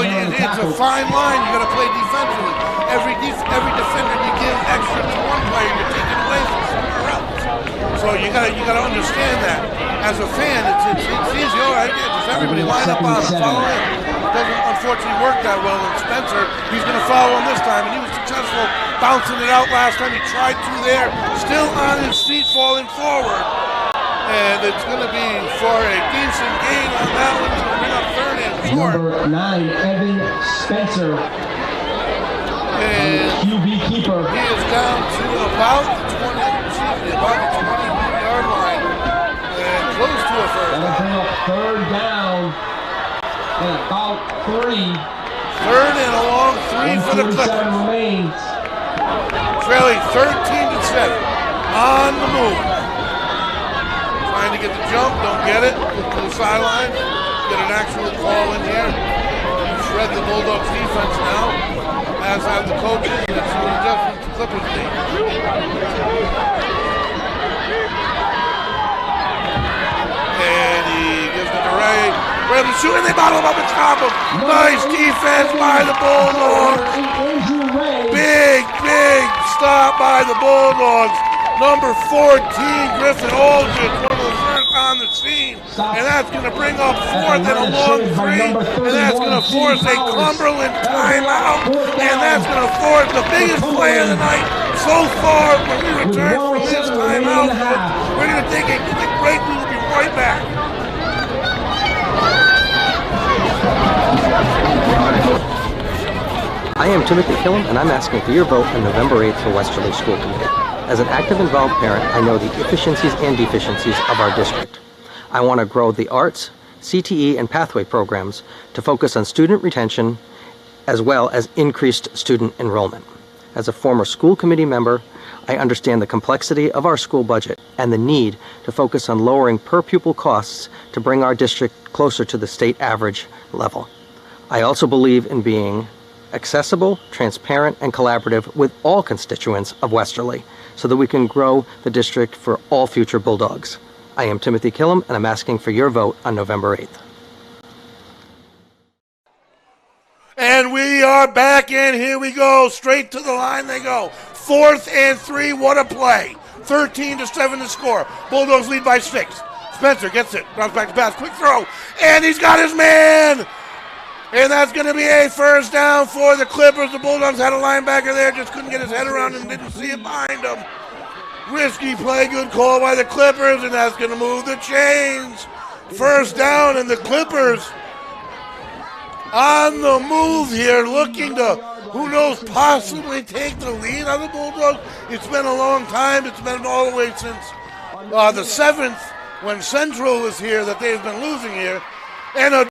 it's a fine line. You got to play defensively. Every defender you give extra to one player, you're taking away from somewhere else. So you gotta understand that. As a fan, it's easy. All right, just everybody line up on him, follow him. It doesn't unfortunately work that well with Spencer. He's going to follow him this time, and he was successful bouncing it out last time. He tried to there, still on his feet, falling forward. And it's going to be for a decent gain on that one. It's going to bring up 3rd and short. Number 9, Evan Spencer. And QB keeper. He is down to about the 20-yard line. And close to a first That'll down. bring up 3rd down. And about 3. 3rd and a long 3 for the Clippers. Remains. Trailing 13-7. On the move. Trying to get the jump, don't get it. Look to the sideline. Get an actual call in here. Shred the Bulldogs defense now. As have the coaches. That's what adjustments the Clippers need. And he gives it to Ray. Red shooting, they bottle him up and stop him. Nice defense by the Bulldogs. Big stop by the Bulldogs. Number 14, Griffin Aldridge, one of the first on the scene. And that's going to bring up fourth and a long three. And that's going to force a Cumberland timeout. And that's going to force the biggest play of the night so far when we return from this timeout. We're going to take a quick break. We will be right back. I am Timothy Killam, and I'm asking for your vote on November 8th for Westerly School Committee. As an active, involved parent, I know the efficiencies and deficiencies of our district. I want to grow the arts, CTE, and pathway programs to focus on student retention as well as increased student enrollment. As a former school committee member, I understand the complexity of our school budget and the need to focus on lowering per-pupil costs to bring our district closer to the state average level. I also believe in being accessible, transparent, and collaborative with all constituents of Westerly so that we can grow the district for all future Bulldogs. I am Timothy Killam, and I'm asking for your vote on November 8th. And we are back in. Here we go. Straight to the line they go. 4th and 3. What a play. 13-7 to score. Bulldogs lead by 6. Spencer gets it. Runs back to pass. Quick throw. And he's got his man. And that's going to be a first down for the Clippers. The Bulldogs had a linebacker there, just couldn't get his head around and didn't see it behind him. Risky play, good call by the Clippers, and that's going to move the chains. First down, and the Clippers on the move here, looking to, who knows, possibly take the lead on the Bulldogs. It's been a long time. It's been all the way since the 7th when Central was here that they've been losing here. And a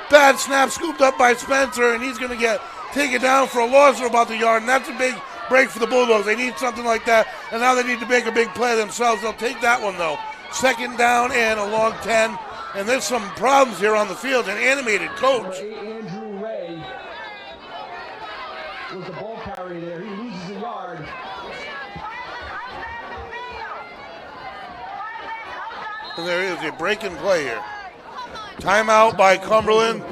bad snap scooped up by Spencer, and he's going to get taken down for a loss of about the yard, and that's a big break for the Bulldogs. They need something like that, and now they need to make a big play themselves. They'll take that one, though. 2nd down and a long 10, and there's some problems here on the field. An animated coach. Andrew Ray was the ball carrier there. He loses a yard. And there is a break and play here. Timeout by Cumberland.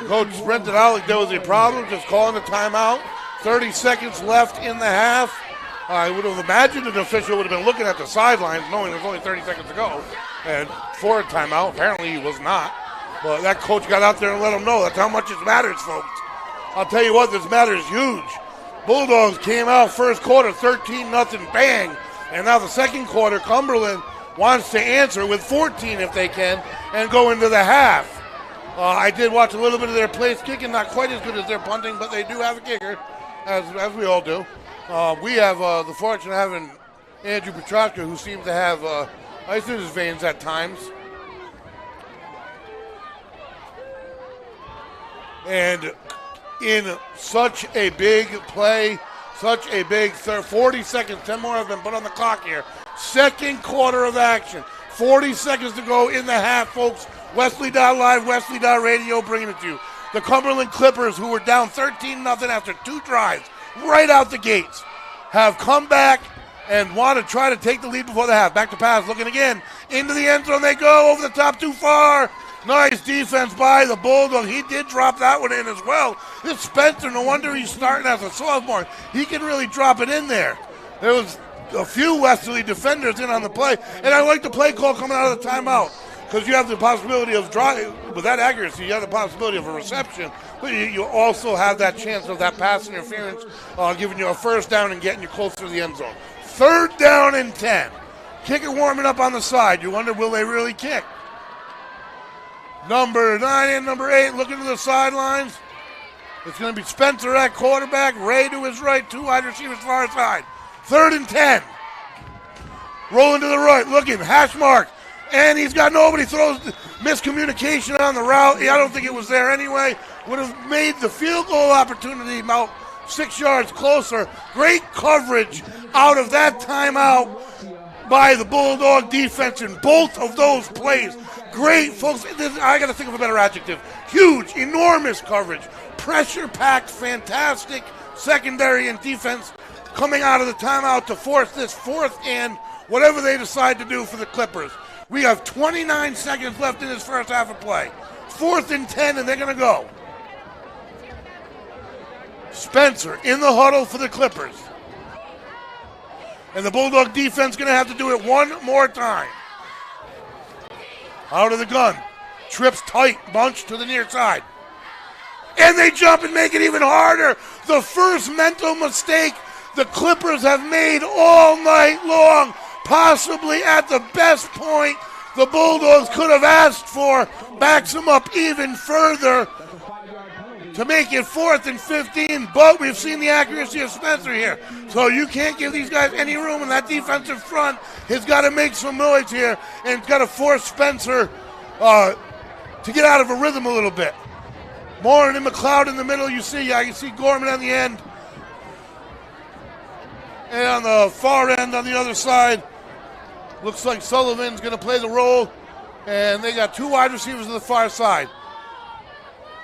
Coach sprinted out like there was a problem, just calling the timeout. 30 seconds left in the half. I would have imagined an official would have been looking at the sidelines, knowing there's only 30 seconds to go. And for a timeout, apparently he was not. But that coach got out there and let him know. That's how much it matters, folks. I'll tell you what, this matters huge. Bulldogs came out first quarter, 13-0, bang. And now the second quarter, Cumberland wants to answer with 14 if they can and go into the half. I did watch a little bit of their place kicking, not quite as good as their punting, but they do have a kicker, as we all do. We have the fortune of having Andrew Petrashka, who seems to have ice in his veins at times. And in such a big play, such a big 40 seconds, 10 more have been put on the clock here. Second quarter of action. 40 seconds to go in the half, folks. Westerly.live, Westerly.radio bringing it to you. The Cumberland Clippers, who were down 13-0 after 2 drives, right out the gates, have come back and want to try to take the lead before the half. Back to pass, looking again. Into the end zone they go, over the top, too far. Nice defense by the Bulldogs. He did drop that one in as well. This Spencer, no wonder he's starting as a sophomore. He can really drop it in there. There was a few Westerly defenders in on the play, and I like the play call coming out of the timeout because you have the possibility of driving with that accuracy. You have the possibility of a reception, but you also have that chance of that pass interference giving you a first down and getting you closer to the end zone. 3rd down and 10. Kicker warming up on the side. You wonder, will they really kick? Number 9 and number 8 looking to the sidelines. It's going to be Spencer at quarterback, Ray to his right, 2 wide receivers far side. 3rd and 10. Rolling to the right, looking, hash mark. And he's got nobody, throws miscommunication on the route. I don't think it was there anyway. Would have made the field goal opportunity about 6 yards closer. Great coverage out of that timeout by the Bulldog defense in both of those plays. Great, folks. I got to think of a better adjective. Huge, enormous coverage. Pressure-packed, fantastic secondary and defense coming out of the timeout to force this 4th and whatever they decide to do for the Clippers. We have 29 seconds left in this first half of play. 4th and 10, and they're going to go. Spencer in the huddle for the Clippers. And the Bulldog defense going to have to do it one more time. Out of the gun. Trips tight, bunch to the near side. And they jump and make it even harder. The first mental mistake the Clippers have made all night long. Possibly at the best point the Bulldogs could have asked for. Backs them up even further to make it 4th and 15, but we've seen the accuracy of Spencer here. So you can't give these guys any room, and that defensive front has got to make some noise here and got to force Spencer to get out of a rhythm a little bit. Morin and McLeod in the middle, you see Gorman on the end. And on the far end on the other side, looks like Sullivan's going to play the role, and they got 2 wide receivers on the far side.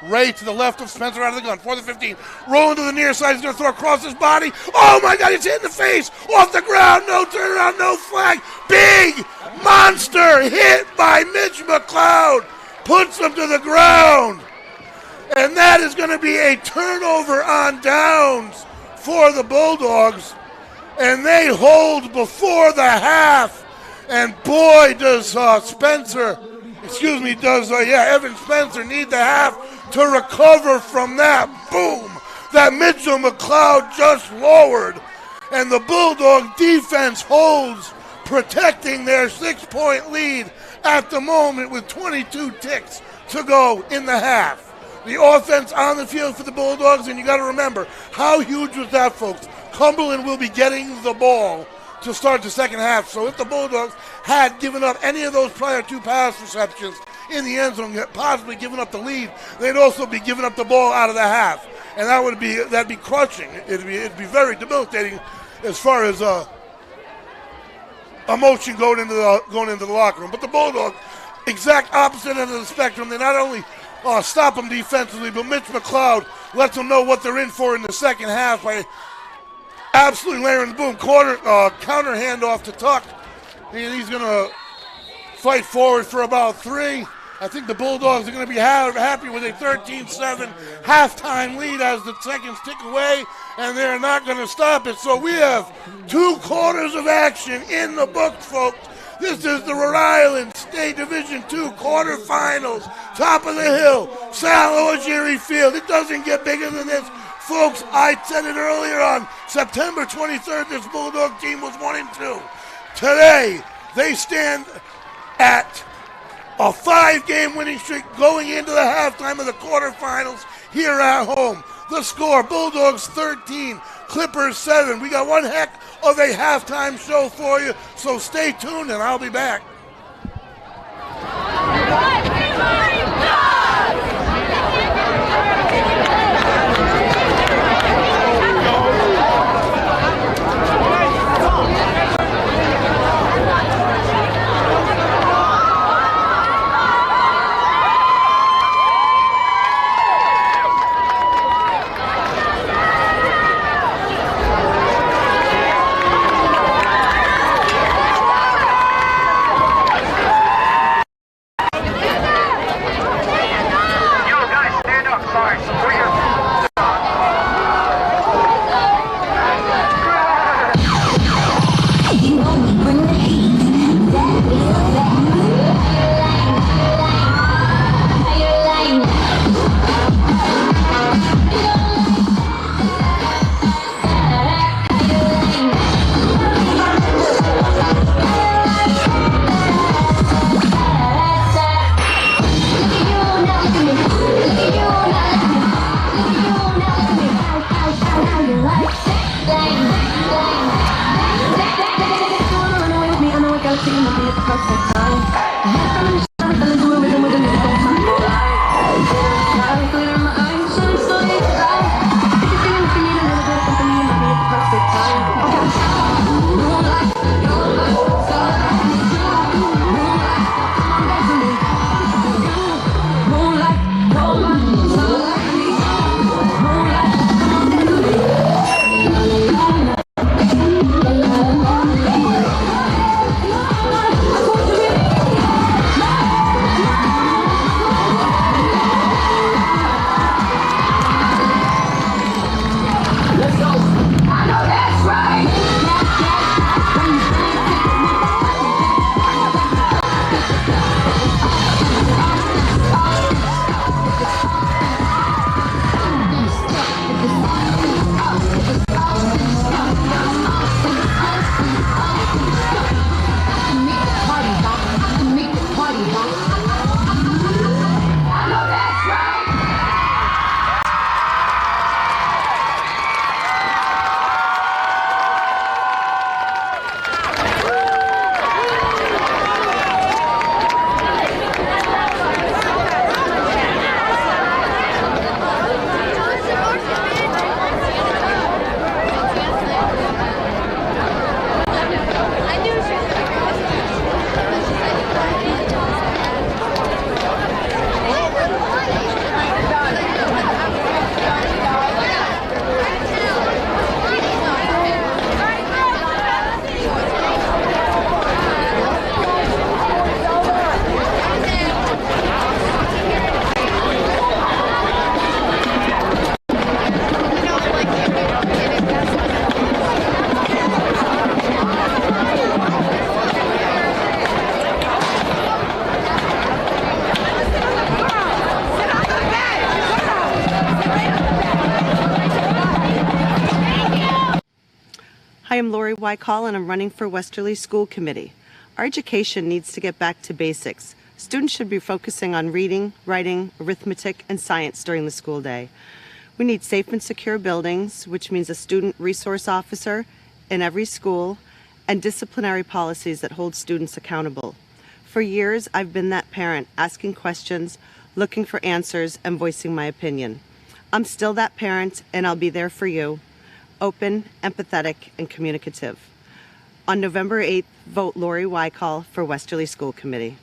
Ray to the left of Spencer out of the gun. 4th and 15. Rolling to the near side. He's going to throw across his body. Oh, my God. He's hit in the face. Off the ground. No turnaround. No flag. Big monster hit by Mitch McLeod. Puts him to the ground. And that is going to be a turnover on downs for the Bulldogs. And they hold before the half. And boy, does Evan Spencer need the half to recover from that. Boom! That Mitchell McLeod just lowered. And the Bulldog defense holds, protecting their 6-point lead at the moment with 22 ticks to go in the half. The offense on the field for the Bulldogs, and you got to remember, how huge was that, folks? Cumberland will be getting the ball to start the second half. So if the Bulldogs had given up any of those prior 2 pass receptions in the end zone, possibly given up the lead, they'd also be giving up the ball out of the half. And that'd be crushing. It'd be very debilitating as far as emotion going into the locker room. But the Bulldogs, exact opposite end of the spectrum. They not only stop them defensively, but Mitch McLeod lets them know what they're in for in the second half by absolutely layering the boom. Counter handoff to Tuck. And he's going to fight forward for about 3. I think the Bulldogs are going to be happy with a 13-7 halftime lead as the seconds tick away, and they're not going to stop it. So we have 2 quarters of action in the books, folks. This is the Rhode Island State Division II quarterfinals, top of the hill, Sal O'Geary Field. It doesn't get bigger than this. Folks, I said it earlier on September 23rd, this Bulldog team was 1-2. Today, they stand at a 5-game winning streak going into the halftime of the quarterfinals here at home. The score, Bulldogs 13, Clippers 7. We got one heck of a halftime show for you, so stay tuned and I'll be back. am Lori Wycall, and I'm running for Westerly School Committee. Our education needs to get back to basics. Students should be focusing on reading, writing, arithmetic, and science during the school day. We need safe and secure buildings, which means a student resource officer in every school, and disciplinary policies that hold students accountable. For years, I've been that parent, asking questions, looking for answers, and voicing my opinion. I'm still that parent, and I'll be there for you, open, empathetic, and communicative. On November 8th, vote Lori Wycall for Westerly School Committee.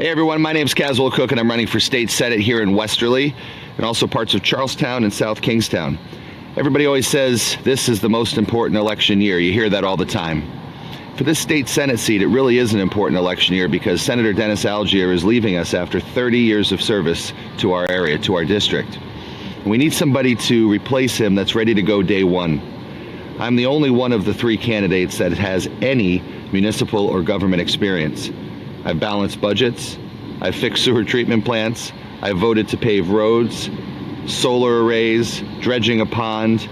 Hey everyone, my name is Caswell Cook and I'm running for State Senate here in Westerly and also parts of Charlestown and South Kingstown. Everybody always says this is the most important election year. You hear that all the time. For this State Senate seat, it really is an important election year because Senator Dennis Algier is leaving us after 30 years of service to our area, to our district. We need somebody to replace him that's ready to go day one. I'm the only one of the three candidates that has any municipal or government experience. I've balanced budgets, I've fixed sewer treatment plants, I've voted to pave roads, solar arrays, dredging a pond.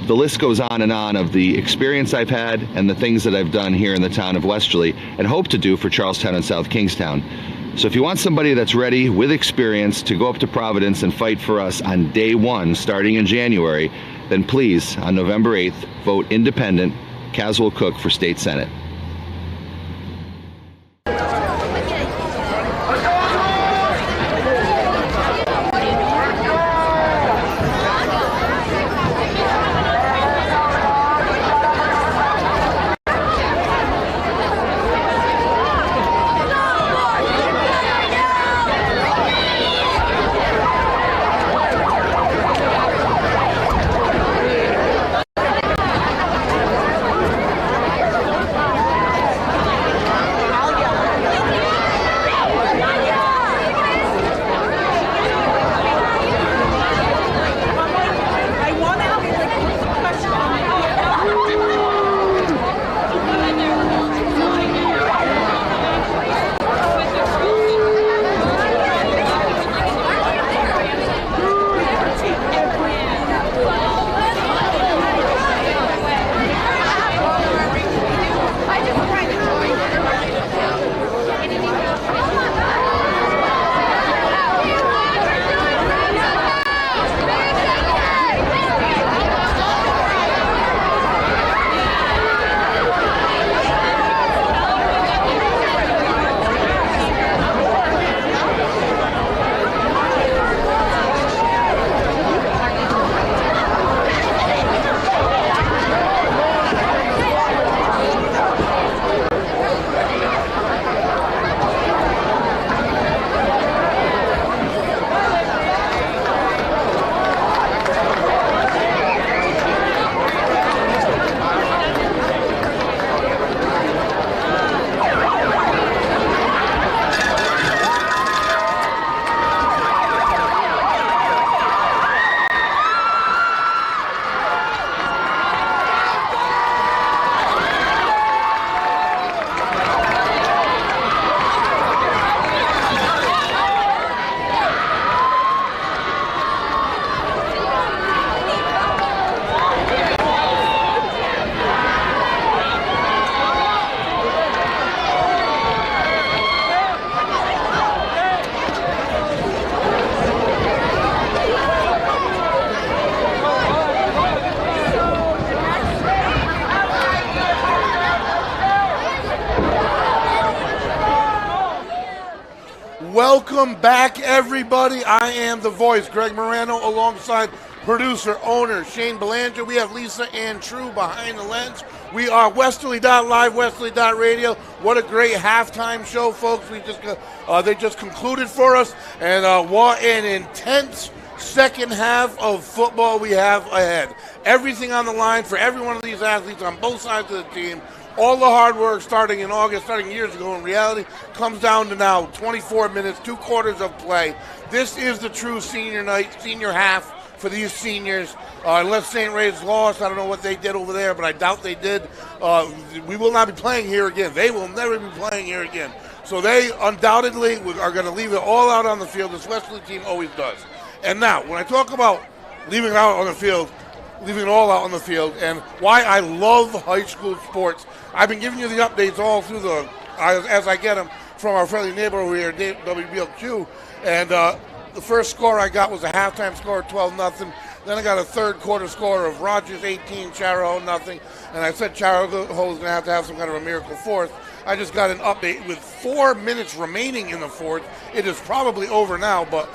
The list goes on and on of the experience I've had and the things that I've done here in the town of Westerly and hope to do for Charlestown and South Kingstown. So if you want somebody that's ready with experience to go up to Providence and fight for us on day one starting in January, then please, on November 8th, vote independent, Caswell Cook for State Senate. Welcome back, everybody. I am the voice, Greg Morano, alongside producer, owner, Shane Belanger. We have Lisa Ann True behind the lens. We are Westerly.live, Westerly.radio. What a great halftime show, folks. They just concluded for us. And what an intense second half of football we have ahead. Everything on the line for every one of these athletes on both sides of the team. All the hard work starting in August, starting years ago in reality, comes down to now 24 minutes, 2 quarters of play. This is the true senior night, senior half for these seniors. Unless St. Ray's lost, I don't know what they did over there, but I doubt they did. We will not be playing here again. They will never be playing here again. So they undoubtedly are going to leave it all out on the field. This Westerly team always does. And now, when I talk about leaving it out on the field, leaving it all out on the field, and why I love high school sports, I've been giving you the updates all through as I get them from our friendly neighbor here at WBLQ. And the first score I got was a halftime score of 12-0. Then I got a third quarter score of Rogers 18, Charahoe nothing. And I said Charahoe was going to have some kind of a miracle fourth. I just got an update with 4 minutes remaining in the fourth. It is probably over now, but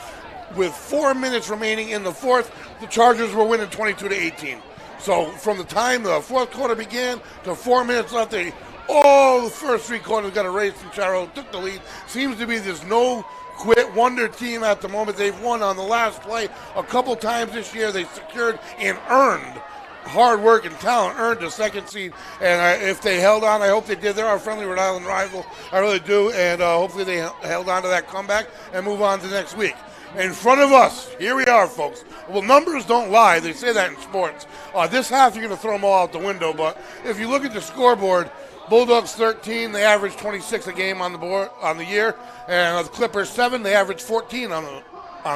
with 4 minutes remaining in the fourth, the Chargers were winning 22-18. So from the time the fourth quarter began to 4 minutes left, they Oh, the first 3 quarters got a race from Charles, took the lead. Seems to be this no-quit wonder team at the moment. They've won on the last play a couple times this year. They secured and earned hard work and talent, earned the 2nd seed. And if they held on, I hope they did. They're our friendly Rhode Island rival. I really do. And hopefully they held on to that comeback and move on to next week. In front of us, here we are, folks. Well, numbers don't lie. They say that in sports. This half, you're going to throw them all out the window. But if you look at the scoreboard, Bulldogs 13, they average 26 a game on the board on the year, and the Clippers 7, they average 14 on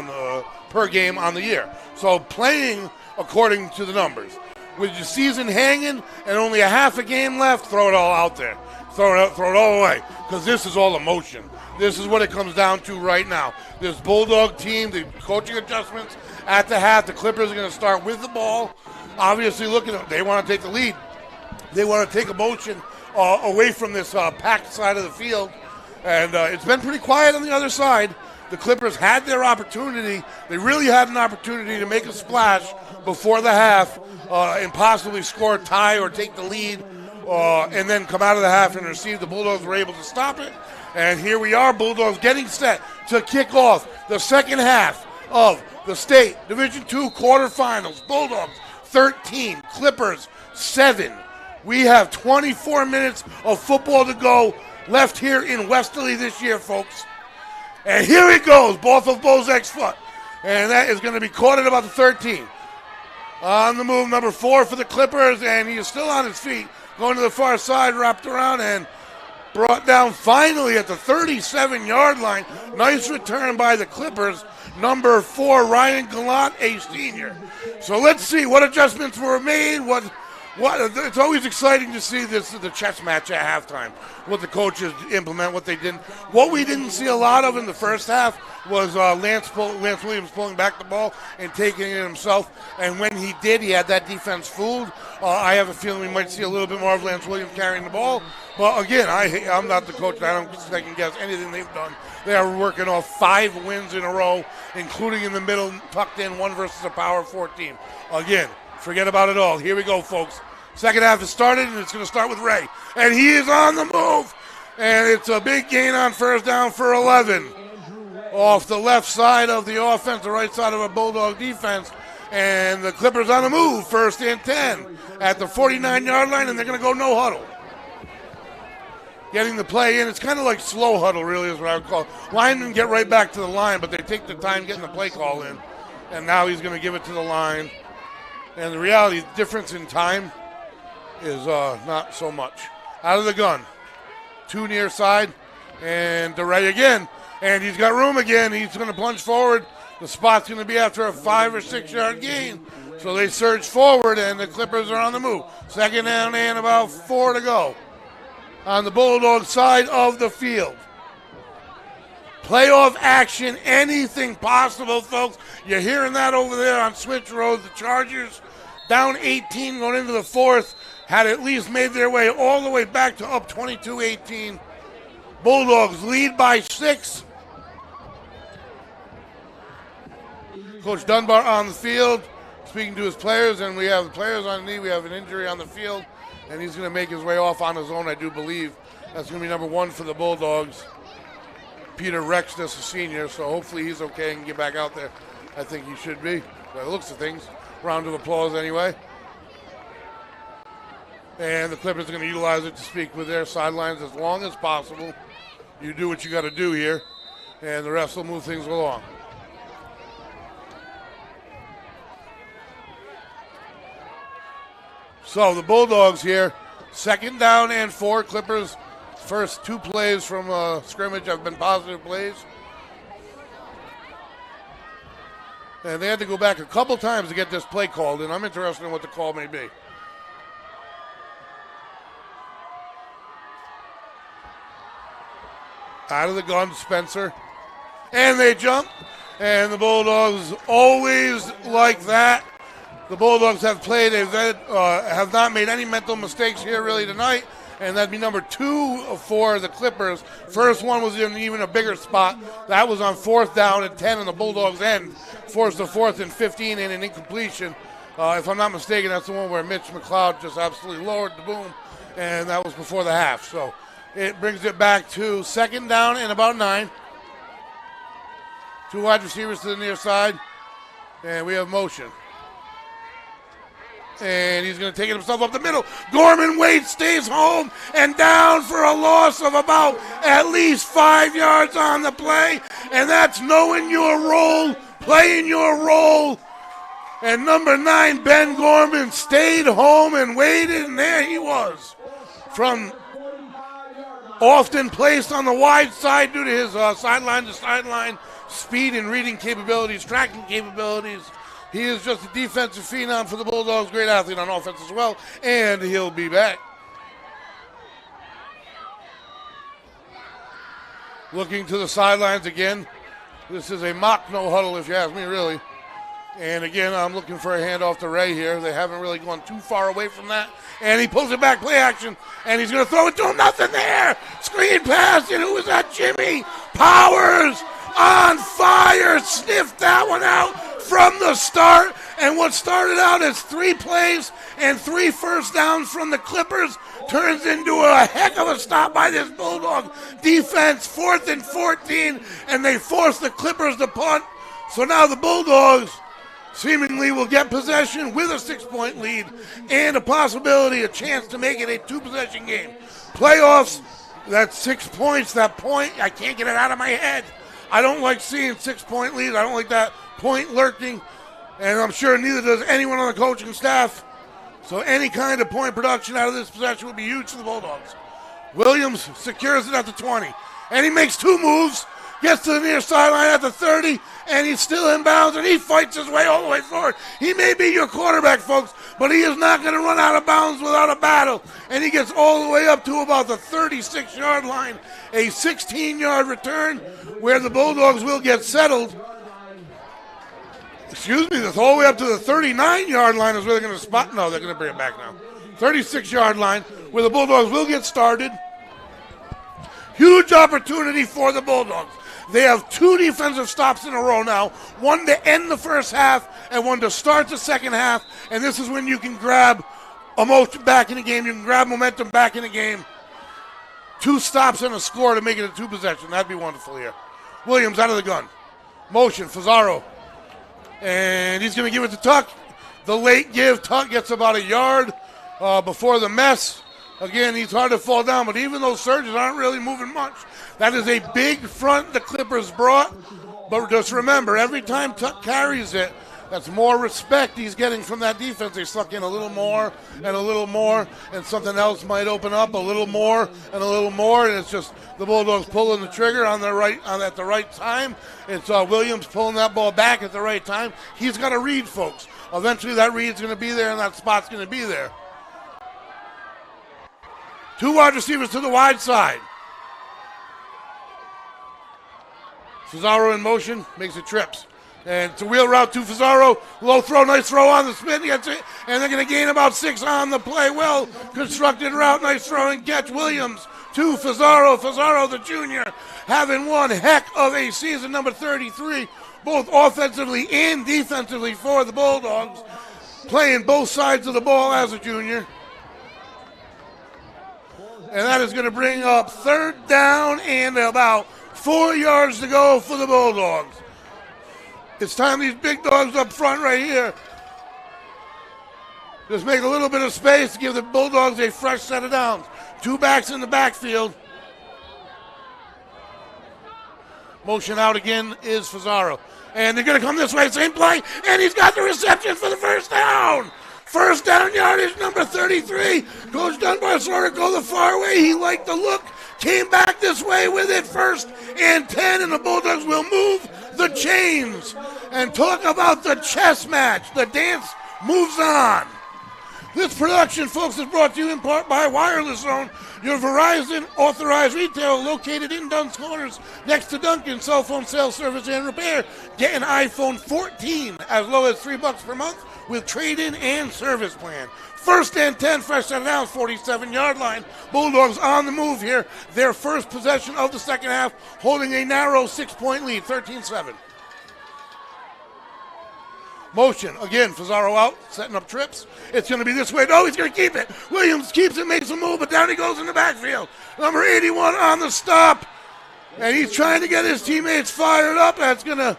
the per game on the year. So playing according to the numbers. With your season hanging and only a half a game left, throw it all out there. Throw it all away, because this is all emotion. This is what it comes down to right now. This Bulldog team, the coaching adjustments at the half. The Clippers are going to start with the ball. Obviously, they want to take the lead. They want to take emotion away from this packed side of the field. And it's been pretty quiet on the other side. The Clippers had their opportunity. They really had an opportunity to make a splash before the half and possibly score a tie or take the lead and then come out of the half and receive. The Bulldogs were able to stop it. And here we are, Bulldogs getting set to kick off the second half of the state Division II quarterfinals. Bulldogs 13, Clippers 7. We have 24 minutes of football to go left here in Westerly this year, folks. And here it goes, off of Bozek's foot. And that is going to be caught at about the 13. On the move, number 4 for the Clippers, and he is still on his feet. Going to the far side, wrapped around, and brought down finally at the 37-yard line. Nice return by the Clippers. Number 4, Ryan Gallant, a senior. So let's see what adjustments were made, it's always exciting to see the chess match at halftime, what the coaches implement, what they didn't. What we didn't see a lot of in the first half was Lance Williams pulling back the ball and taking it himself. And when he did, he had that defense fooled. I have a feeling we might see a little bit more of Lance Williams carrying the ball. But again, I'm not the coach. I don't second guess anything they've done. They are working off 5 wins in a row, including in the middle, tucked in, one versus a Power 4 team. Again, forget about it all. Here we go, folks. Second half has started, and it's going to start with Ray. And he is on the move. And it's a big gain on first down for 11. Off the left side of the offense, the right side of a Bulldog defense. And the Clippers on the move, 1st and 10 at the 49-yard line, and they're going to go no huddle. Getting the play in. It's kind of like slow huddle, really, is what I would call it. Linemen get right back to the line, but they take the time getting the play call in. And now he's going to give it to the line. And the reality, the difference in time is not so much. Out of the gun. 2 near side. And to Ray again. And he's got room again. He's going to plunge forward. The spot's going to be after a 5 or 6 yard gain. So they surge forward, and the Clippers are on the move. Second down and about 4 to go. On the Bulldog side of the field. Playoff action, anything possible, folks. You're hearing that over there on Switch Road. The Chargers down 18 going into the 4th. Had at least made their way all the way back to up 22-18. Bulldogs lead by 6. Coach Dunbar on the field, speaking to his players, and we have the players on the knee. We have an injury on the field, and he's going to make his way off on his own, I do believe. That's going to be number 1 for the Bulldogs. Peter Rexness, a senior, so hopefully he's okay and can get back out there. I think he should be, by the looks of things. Round of applause anyway. And the Clippers are going to utilize it to speak with their sidelines as long as possible. You do what you got to do here, and the refs will move things along. So the Bulldogs here, 2nd down and 4. Clippers' first 2 plays from scrimmage have been positive plays. And they had to go back a couple times to get this play called, and I'm interested in what the call may be. Out of the gun, Spencer. And they jump. And the Bulldogs always like that. The Bulldogs have played, have not made any mental mistakes here really tonight. And that'd be number 2 for the Clippers. First one was in even a bigger spot. That was on 4th down and 10 on the Bulldogs' end. Forced the 4th and 15 and an incompletion. If I'm not mistaken, that's the one where Mitch McLeod just absolutely lowered the boom and that was before the half. So it brings it back to second down and about 9. 2 wide receivers to the near side, and we have motion. And he's going to take it himself up the middle. Gorman Wade stays home and down for a loss of about at least 5 yards on the play. And that's knowing your role, playing your role. And number 9, Ben Gorman, stayed home and waited, and there he was. From often placed on the wide side due to his sideline to sideline speed and reading capabilities, tracking capabilities. He is just a defensive phenom for the Bulldogs, great athlete on offense as well, and he'll be back. Looking to the sidelines again. This is a mock no huddle, if you ask me, really. And again, I'm looking for a handoff to Ray here. They haven't really gone too far away from that. And he pulls it back, play action, and he's going to throw it to him. Nothing there. Screen pass, and who was that? Jimmy Powers on fire. Sniffed that one out from the start, and what started out as 3 plays and 3 first downs from the Clippers turns into a heck of a stop by this Bulldog defense. 4th and 14, and they force the Clippers to punt. So now the Bulldogs seemingly will get possession with a 6-point lead and a possibility, a chance to make it a 2-possession game. Playoffs, that's 6 points. That point, I can't get it out of my head. I don't like seeing 6-point leads. I don't like that point lurking, and I'm sure neither does anyone on the coaching staff. So any kind of point production out of this possession would be huge for the Bulldogs. Williams secures it at the 20, and he makes 2 moves, gets to the near sideline at the 30, and he's still in bounds, and he fights his way all the way forward. He may be your quarterback, folks, but he is not going to run out of bounds without a battle, and he gets all the way up to about the 36-yard line, a 16-yard return where the Bulldogs will get settled. Excuse me, that's all the way up to the 39-yard line is where they're going to spot. No, they're going to bring it back now. 36-yard line where the Bulldogs will get started. Huge opportunity for the Bulldogs. They have 2 defensive stops in a row now, one to end the first half and one to start the second half, and this is when you can grab emotion back in the game. You can grab momentum back in the game. 2 stops and a score to make it a 2-possession. That'd be wonderful here. Williams out of the gun. Motion, Fazzaro. And he's going to give it to Tuck. The late give. Tuck gets about a yard before the mess. Again, he's hard to fall down, but even those surges aren't really moving much. That is a big front the Clippers brought. But just remember, every time Tuck carries it, that's more respect he's getting from that defense. They suck in a little more, and something else might open up a little more, and it's just the Bulldogs pulling the trigger at the right time. It's Williams pulling that ball back at the right time. He's got to read, folks. Eventually that read's going to be there, and that spot's going to be there. 2 wide receivers to the wide side. Fazzaro in motion, makes it trips. And it's a wheel route to Fazzaro. Low throw, nice throw on the spin. Gets it, and they're going to gain about 6 on the play. Well constructed route, nice throw and catch. Williams to Fazzaro. Fazzaro, the junior, having one heck of a season, number 33, both offensively and defensively for the Bulldogs, playing both sides of the ball as a junior. And that is going to bring up 3rd down and about 4 yards to go for the Bulldogs. It's time these big dogs up front right here just make a little bit of space to give the Bulldogs a fresh set of downs. 2 backs in the backfield. Motion out again is Fazzaro. And they're going to come this way, same play, and he's got the reception for the first down. First down yardage, number 33. Coach Dunbar saw it go the far way. He liked the look. Came back this way with it, 1st and 10, and the Bulldogs will move the chains. And talk about the chess match. The dance moves on. This production, folks, is brought to you in part by Wireless Zone, your Verizon authorized retailer located in Dunn's Corners next to Duncan. Cell phone sales, service, and repair. Get an iPhone 14 as low as $3 per month with trade-in and service plan. 1st and 10, fresh set of downs, 47-yard line. Bulldogs on the move here. Their first possession of the second half, holding a narrow 6-point lead, 13-7. Motion, again, Fazaro out, setting up trips. It's going to be this way. No, he's going to keep it. Williams keeps it, makes a move, but down he goes in the backfield. Number 81 on the stop. And he's trying to get his teammates fired up. That's going to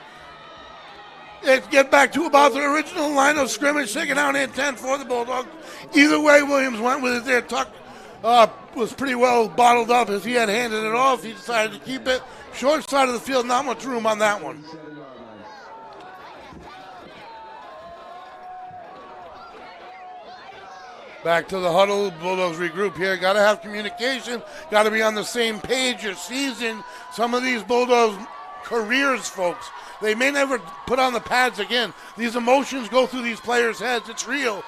get back to about the original line of scrimmage, second down and 10 for the Bulldogs. Either way, Williams went with it there. Tuck was pretty well bottled up as he had handed it off. He decided to keep it. Short side of the field, not much room on that one. Back to the huddle. Bulldogs regroup here. Got to have communication. Got to be on the same page this season. Some of these Bulldogs careers, folks, they may never put on the pads again. These emotions go through these players' heads. It's real.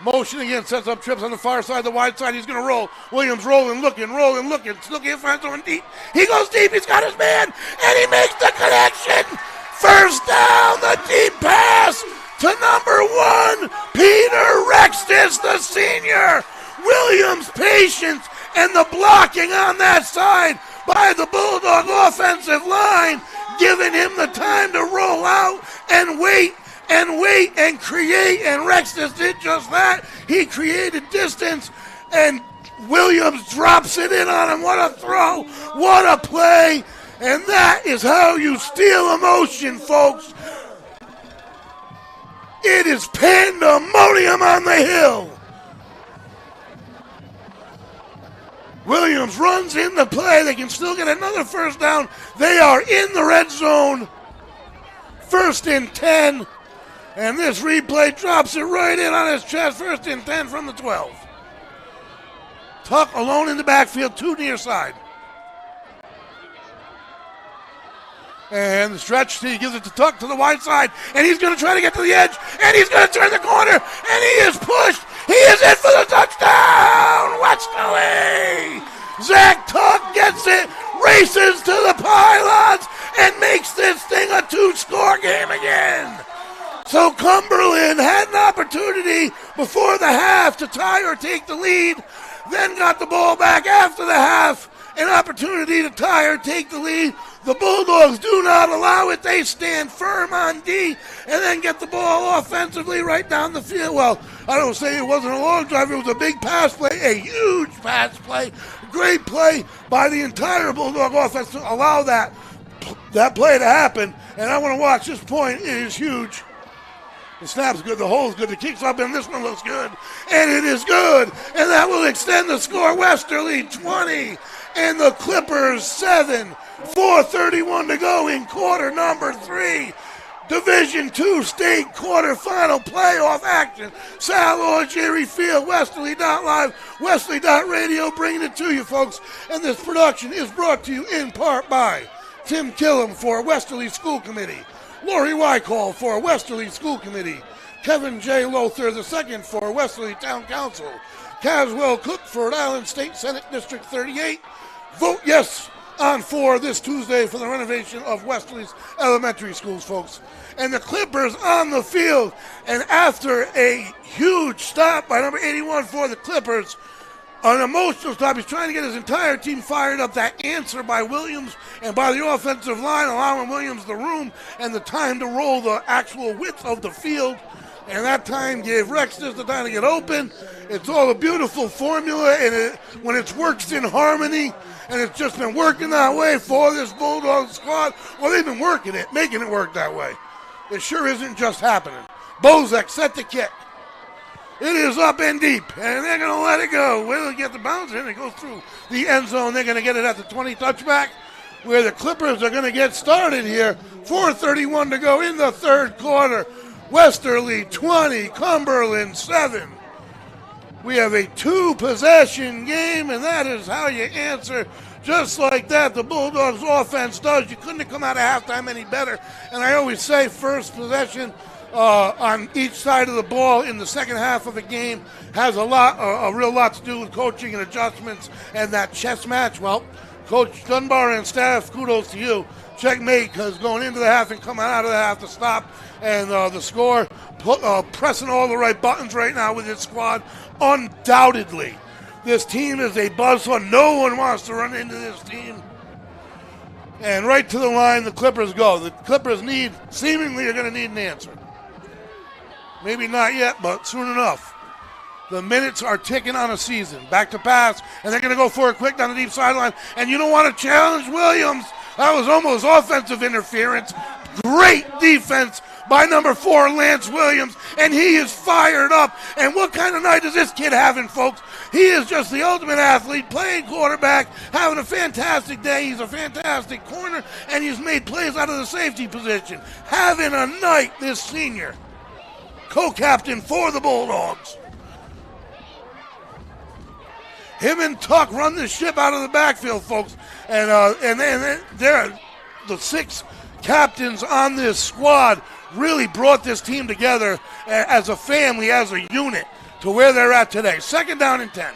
Motion again, sets up trips on the far side, the wide side. He's going to roll. Williams rolling, looking. Looking in front of him deep. He goes deep. He's got his man, and he makes the connection. First down, the deep pass to number 1, Peter Rextis, the senior. Williams' patience and the blocking on that side by the Bulldog offensive line, giving him the time to roll out and wait and create, and Rextis did just that. He created distance, and Williams drops it in on him. What a throw, what a play, and that is how you steal emotion, folks. It is pandemonium on the hill. Williams runs in the play. They can still get another first down. They are in the red zone. 1st and 10. And this replay drops it right in on his chest. 1st and 10 from the 12. Tuck alone in the backfield, 2 near side. And the stretch, he gives it to Tuck to the wide side, and he's going to try to get to the edge, and he's going to turn the corner, and he is pushed. He is in for the touchdown. Westerly. Zach Tuck gets it, races to the pylons, and makes this thing a 2-score game again. So Cumberland had an opportunity before the half to tie or take the lead, then got the ball back after the half, an opportunity to tie or take the lead. The Bulldogs do not allow it. They stand firm on D and then get the ball offensively right down the field. Well, I don't say it wasn't a long drive. It was a big pass play, a huge pass play. Great play by the entire Bulldog offense to allow that play to happen. And I want to watch this point. It is huge. The snap's good, the hole's good, the kick's up, and this one looks good. And it is good. And that will extend the score. Westerly 20 and the Clippers 7. 4:31 to go in quarter number 3. Division II state quarterfinal playoff action. Sal or Jerry Field, Westerly.live, Westerly.radio, bringing it to you, folks. And this production is brought to you in part by Tim Killam for Westerly School Committee, Lori Wycall for Westerly School Committee, Kevin J. Lothar II for Westerly Town Council, Caswell Cook for Rhode Island State Senate District 38. Vote yes on 4 this Tuesday for the renovation of Westerly's elementary schools, folks. And the Clippers on the field. And after a huge stop by number 81 for the Clippers, an emotional stop, he's trying to get his entire team fired up. That answer by Williams and by the offensive line, allowing Williams the room and the time to roll the actual width of the field. And that time gave Rextis the time to get open. It's all a beautiful formula, and when it works in harmony, and it's just been working that way for this Bulldog squad. Well, they've been working it, making it work that way. It sure isn't just happening. Bozek set the kick. It is up and deep, and they're going to let it go. Will get the bounce, and it goes through the end zone. They're going to get it at the 20 touchback, where the Clippers are going to get started here. 4:31 to go in the third quarter. Westerly 20, Cumberland 7. We have a 2-possession game, and that is how you answer. Just like that, the Bulldogs offense does. You couldn't have come out of halftime any better. And I always say first possession on each side of the ball in the second half of a game has a real lot to do with coaching and adjustments and that chess match. Well, Coach Dunbar and staff, kudos to you. Checkmate, because going into the half and coming out of the half to stop. And the score, pressing all the right buttons right now with his squad. Undoubtedly, this team is a buzzsaw. No one wants to run into this team. And right to the line, the Clippers go. The Clippers seemingly are going to need an answer. Maybe not yet, but soon enough. The minutes are ticking on a season. Back to pass, and they're going to go for it quick down the deep sideline. And you don't want to challenge Williams. That was almost offensive interference. Great defense by number 4, Lance Williams, and he is fired up. And what kind of night is this kid having, folks? He is just the ultimate athlete, playing quarterback, having a fantastic day. He's a fantastic corner, and he's made plays out of the safety position. Having a night, this senior. Co-captain for the Bulldogs. Him and Tuck run the ship out of the backfield, folks. And then they're the 6 captains on this squad really brought this team together as a family, as a unit, to where they're at today. 2nd down and 10.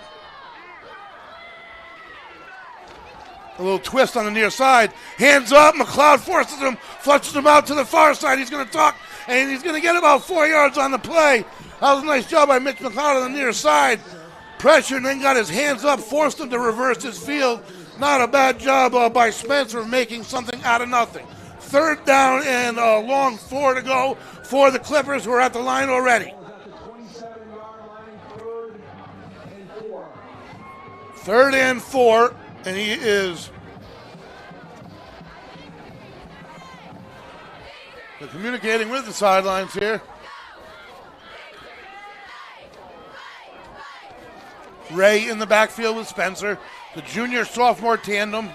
A little twist on the near side. Hands up. McLeod forces him, flushes him out to the far side. He's going to tuck, and he's going to get about 4 yards on the play. That was a nice job by Mitch McLeod on the near side. Pressure, and then got his hands up, forced him to reverse his field. Not a bad job by Spencer of making something out of nothing. 3rd down and a long 4 to go for the Clippers, who are at the line already. 3rd and 4, and he is. They're communicating with the sidelines here. Ray in the backfield with Spencer. The junior-sophomore tandem.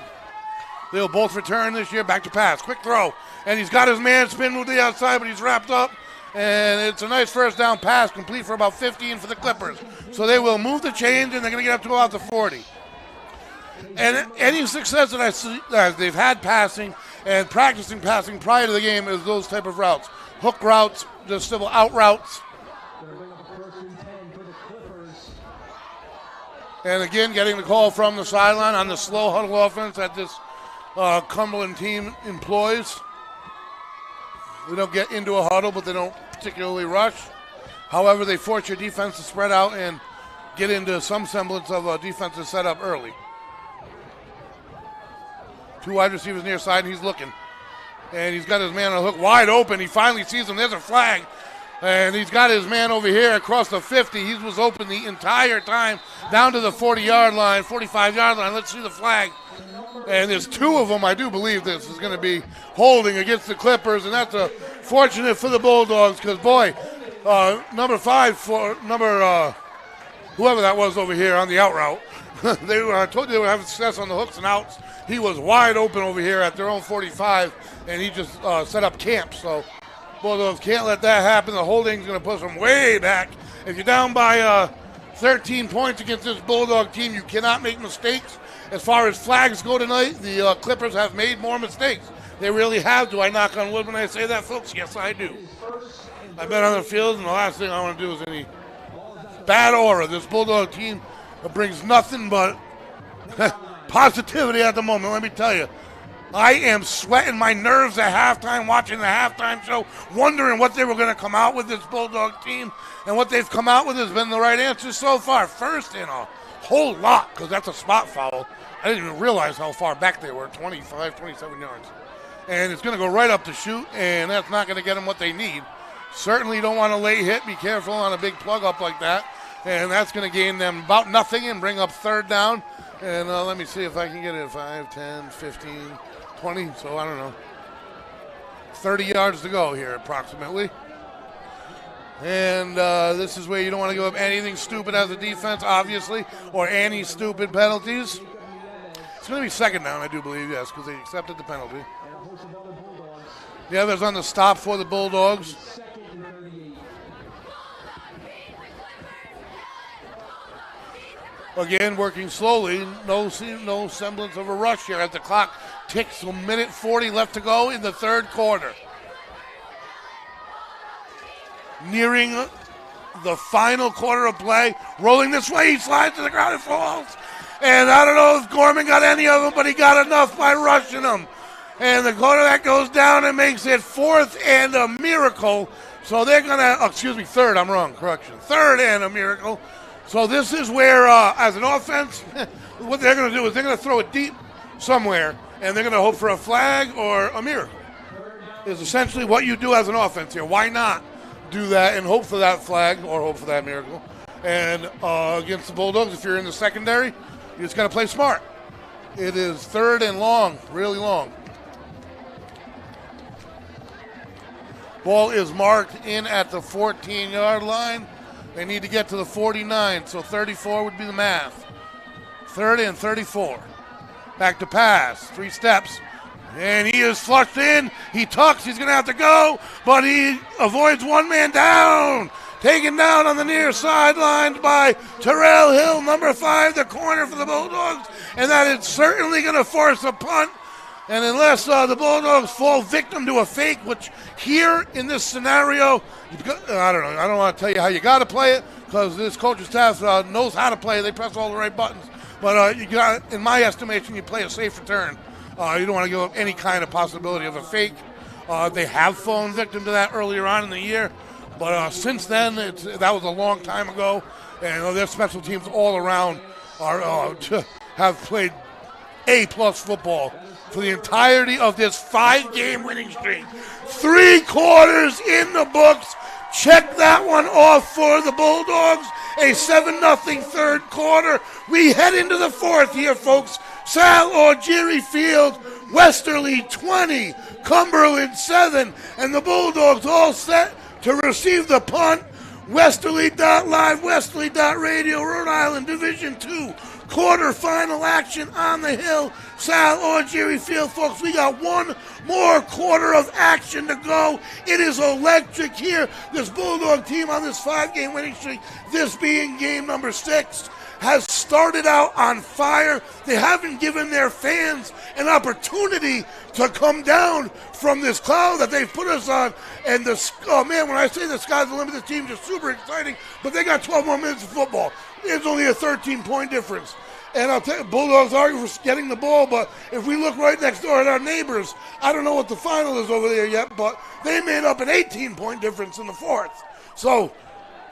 They'll both return this year. Back to pass. Quick throw. And he's got his man spin to the outside, but he's wrapped up. And it's a nice first down pass, complete for about 15 for the Clippers. So they will move the chains, and they're going to get up to about the 40. And any success that I see that they've had passing and practicing passing prior to the game is those type of routes. Hook routes, just simple out routes. And again, getting the call from the sideline on the slow huddle offense that this Cumberland team employs. They don't get into a huddle, but they don't particularly rush. However, they force your defense to spread out and get into some semblance of a defensive setup early. 2 wide receivers near side, and he's looking. And he's got his man on the hook wide open. He finally sees him. There's a flag. And he's got his man over here across the 50. He was open the entire time down to the 40-yard line, 45-yard line. Let's see the flag. And there's 2 of them. I do believe this is going to be holding against the Clippers, and that's fortunate for the Bulldogs because, boy, number 5 for whoever that was over here on the out route. I told you they would have success on the hooks and outs. He was wide open over here at their own 45, and he just set up camp. So Bulldogs can't let that happen. The holding's going to push them way back. If you're down by 13 points against this Bulldog team, you cannot make mistakes. As far as flags go tonight, the Clippers have made more mistakes. They really have. Do I knock on wood when I say that, folks? Yes, I do. I've been on the field, and the last thing I want to do is any bad aura. This Bulldog team brings nothing but positivity at the moment, let me tell you. I am sweating my nerves at halftime, watching the halftime show, wondering what they were going to come out with this Bulldog team. And what they've come out with has been the right answer so far. First in a whole lot, because that's a spot foul. I didn't even realize how far back they were, 25, 27 yards. And it's going to go right up the chute, and that's not going to get them what they need. Certainly you don't want a late hit. Be careful on a big plug up like that. And that's going to gain them about nothing and bring up 3rd down. And let me see if I can get it. 5, 10, 15, 20. So I don't know. 30 yards to go here approximately. And this is where you don't want to give up anything stupid as a defense, obviously, or any stupid penalties. It's going to be 2nd down, I do believe, yes, because they accepted the penalty. The other's on the stop for the Bulldogs. Again, working slowly. No semblance of a rush here as the clock ticks. A minute 40 left to go in the 3rd quarter. Nearing the final quarter of play. Rolling this way, he slides to the ground and falls. And I don't know if Gorman got any of them, but he got enough by rushing them. And the quarterback goes down and makes it 4th and a miracle. So they're going to, 3rd, I'm wrong, correction. 3rd and a miracle. So this is where, as an offense, what they're going to do is they're going to throw it deep somewhere, and they're going to hope for a flag or a miracle. Is essentially what you do as an offense here. Why not do that and hope for that flag or hope for that miracle. And against the Bulldogs, if you're in the secondary, you just got to play smart. It is 3rd and long, really long. Ball is marked in at the 14-yard line. They need to get to the 49, so 34 would be the math. 3rd and 34. Back to pass, 3 steps. And he is flushed in. He tucks, he's going to have to go, but he avoids one man down. Taken down on the near sideline by Terrell Hill, number 5, the corner for the Bulldogs. And that is certainly going to force a punt. And unless the Bulldogs fall victim to a fake, which here in this scenario, I don't know. I don't want to tell you how you got to play it because this coaching staff knows how to play it. They press all the right buttons. But you got, in my estimation, you play a safe return. You don't want to give up any kind of possibility of a fake. They have fallen victim to that earlier on in the year. But since then, that was a long time ago. And their special teams all around have played A-plus football for the entirety of this 5-game winning streak. 3 quarters in the books. Check that one off for the Bulldogs. A 7-0 third quarter. We head into the 4th here, folks. Sal Algieri Field, Westerly 20, Cumberland 7, and the Bulldogs all set to receive the punt. Westerly.live, Westerly.radio, Rhode Island Division II, quarterfinal action on the hill. Sal Algieri Field, folks, we got one more quarter of action to go. It is electric here. This Bulldog team on this 5-game winning streak, this being game number 6, has started out on fire. They haven't given their fans an opportunity to come down from this cloud that they've put us on. And when I say the sky's the limit, this team's just super exciting, but they got 12 more minutes of football. It's only a 13-point difference. And I'll tell you, Bulldogs are getting the ball, but if we look right next door at our neighbors, I don't know what the final is over there yet, but they made up an 18-point difference in the 4th. So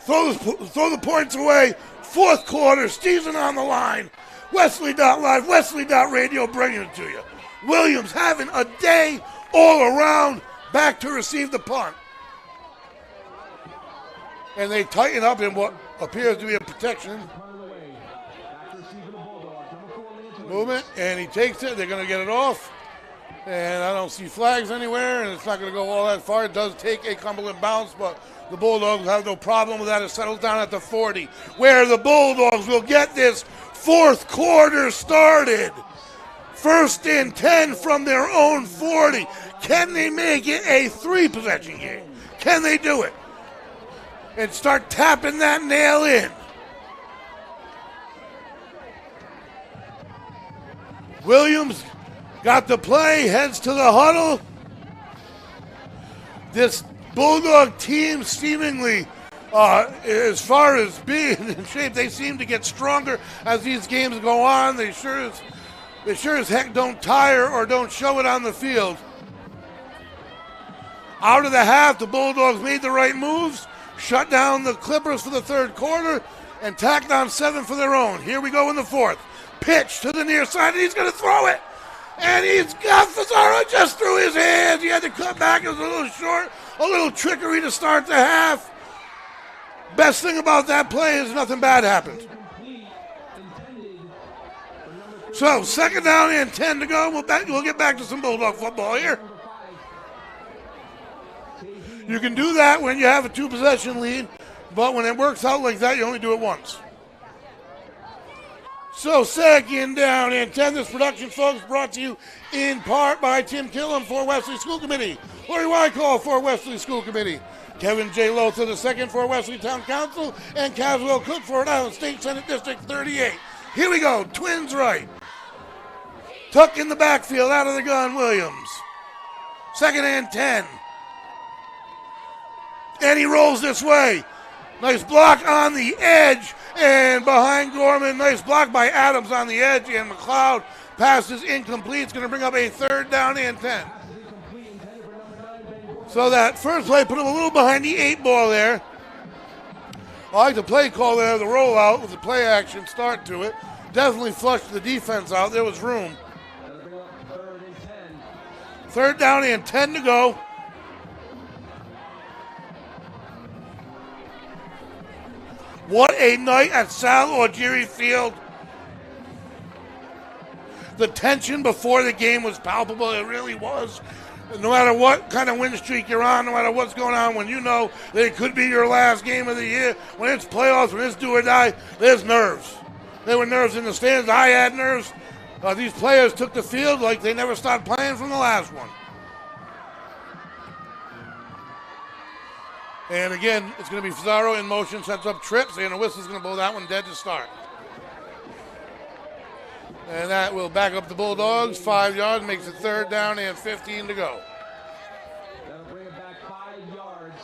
throw the points away. 4th quarter, season on the line. Westerly.live, Westerly.radio, bringing it to you. Williams having a day all around, back to receive the punt. And they tighten up in what appears to be a protection. Movement, and he takes it. They're going to get it off. And I don't see flags anywhere, and it's not going to go all that far. It does take a Cumberland bounce, but the Bulldogs have no problem with that. It settles down at the 40, where the Bulldogs will get this 4th quarter started. 1st and 10 from their own 40. Can they make it a 3-possession game? Can they do it? And start tapping that nail in. Williams got the play, heads to the huddle. This Bulldog team seemingly, as far as being in shape, they seem to get stronger as these games go on. They sure as heck don't tire or don't show it on the field. Out of the half, the Bulldogs made the right moves, shut down the Clippers for the 3rd quarter, and tacked on 7 for their own. Here we go in the 4th. Pitch to the near side, and he's going to throw it. And he's got Fazaro just through his hands. He had to cut back. It was a little short, a little trickery to start the half. Best thing about that play is nothing bad happened. So, 2nd down and 10 to go. We'll get back to some Bulldog football here. You can do that when you have a 2-possession lead, but when it works out like that, you only do it once. So 2nd down and 10. This production, folks, brought to you in part by Tim Killam for Westerly School Committee, Lori Wyckoff for Westerly School Committee, Kevin J. Lothar II for Westerly Town Council, and Caswell Cook for Rhode Island State Senate District 38. Here we go. Twins right. Tuck in the backfield, out of the gun, Williams. 2nd and 10. And he rolls this way. Nice block on the edge. And behind Gorman, nice block by Adams on the edge, and McLeod passes incomplete. It's going to bring up a 3rd down and 10. So that first play put him a little behind the 8 ball there. I like the play call there, the rollout with the play action start to it. Definitely flushed the defense out. There was room. 3rd down and 10 to go. What a night at Sal Algieri Field. The tension before the game was palpable. It really was. No matter what kind of win streak you're on, no matter what's going on, when you know that it could be your last game of the year, when it's playoffs, when it's do or die, there's nerves. There were nerves in the stands. I had nerves. These players took the field like they never stopped playing from the last one. And again, it's going to be Fazaro in motion, sets up trips, and the whistle's going to blow that one dead to start. And that will back up the Bulldogs. 5 yards, makes it 3rd down and 15 to go. That'll bring it back 5 yards.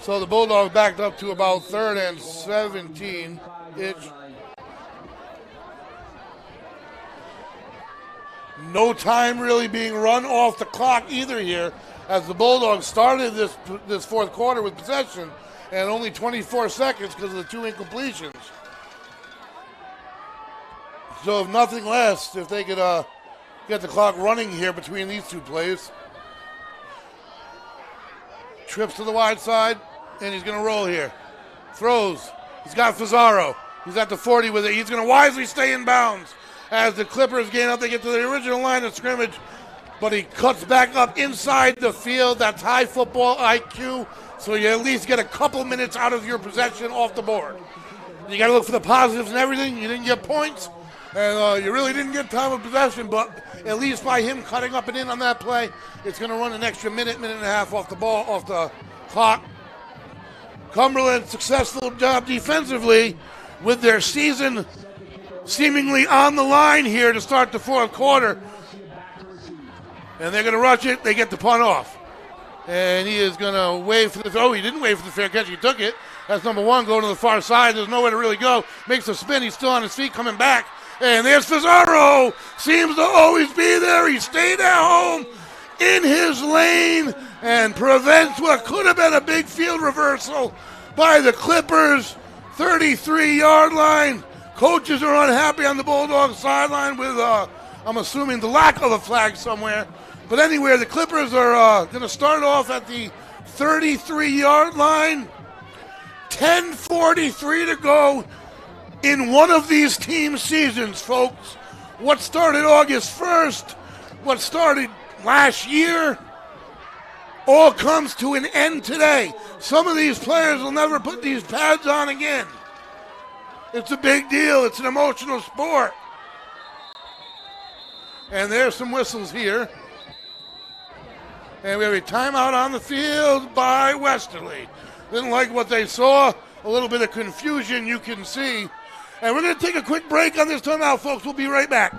So the Bulldogs backed up to about 3rd and 17. No time really being run off the clock either here, as the Bulldogs started this fourth quarter with possession and only 24 seconds because of the 2 incompletions. So if nothing less, if they could get the clock running here between these 2 plays. Trips to the wide side, and he's going to roll here. Throws. He's got Fazaro. He's at the 40 with it. He's going to wisely stay in bounds. As the Clippers gain up, they get to the original line of scrimmage, but he cuts back up inside the field. That's high football IQ, so you at least get a couple minutes out of your possession off the board. You got to look for the positives and everything. You didn't get points, and you really didn't get time of possession, but at least by him cutting up and in on that play, it's going to run an extra minute and a half off the clock. Cumberland, successful job defensively with their season seemingly on the line here to start the fourth quarter. And they're going to rush it. They get the punt off. And he is going to wave for the... Oh, he didn't wave for the fair catch. He took it. That's number 1 going to the far side. There's nowhere to really go. Makes a spin. He's still on his feet coming back. And there's Fazaro. Seems to always be there. He stayed at home in his lane and prevents what could have been a big field reversal by the Clippers. 33-yard line. Coaches are unhappy on the Bulldogs sideline with, I'm assuming, the lack of a flag somewhere. But anyway, the Clippers are going to start off at the 33-yard line. 10:43 to go in one of these team seasons, folks. What started August 1st, what started last year, all comes to an end today. Some of these players will never put these pads on again. It's a big deal. It's an emotional sport. And there's some whistles here. And we have a timeout on the field by Westerly. Didn't like what they saw. A little bit of confusion you can see. And we're going to take a quick break on this timeout, folks. We'll be right back.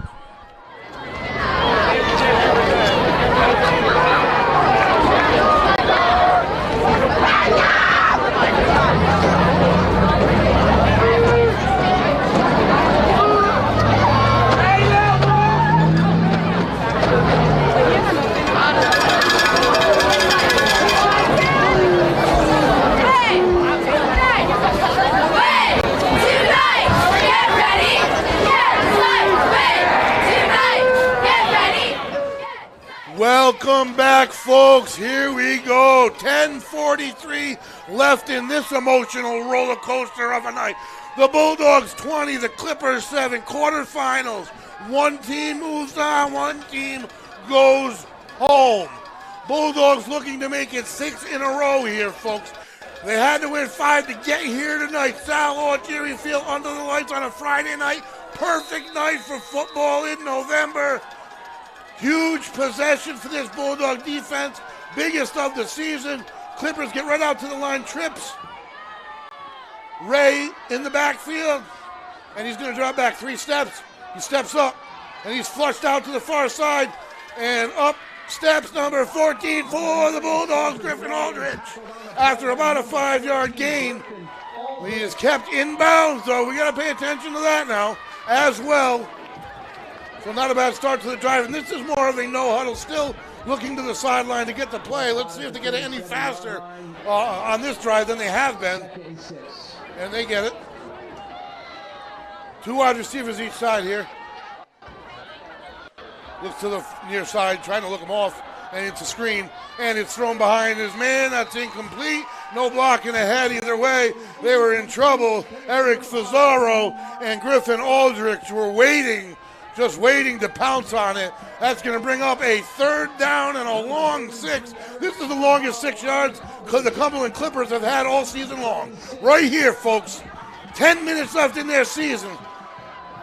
Welcome back, folks. Here we go. 10:43 left in this emotional roller coaster of a night. The Bulldogs 20, the Clippers 7, quarterfinals. One team moves on, one team goes home. Bulldogs looking to make it 6 in a row here, folks. They had to win 5 to get here tonight. Sal Algieri Field under the lights on a Friday night. Perfect night for football in November. Huge possession for this Bulldog defense. Biggest of the season. Clippers get right out to the line. Trips. Ray in the backfield. And he's going to drop back 3 steps. He steps up. And he's flushed out to the far side. And up steps number 14 for the Bulldogs, Griffin Aldridge. After about a 5-yard gain, he is kept inbounds, though. We got to pay attention to that now as well. So not a bad start to the drive. And this is more of a no-huddle, still looking to the sideline to get the play. Let's see if they get it any faster on this drive than they have been. And they get it. 2 wide receivers each side here. Looks to the near side, trying to look him off. And it's a screen. And it's thrown behind his man. That's incomplete. No blocking ahead either way. They were in trouble. Eric Fazaro and Griffin Aldrich were waiting, just waiting to pounce on it. That's going to bring up a 3rd down and a long 6. This is the longest 6 yards the Cumberland Clippers have had all season long. Right here, folks. 10 minutes left in their season.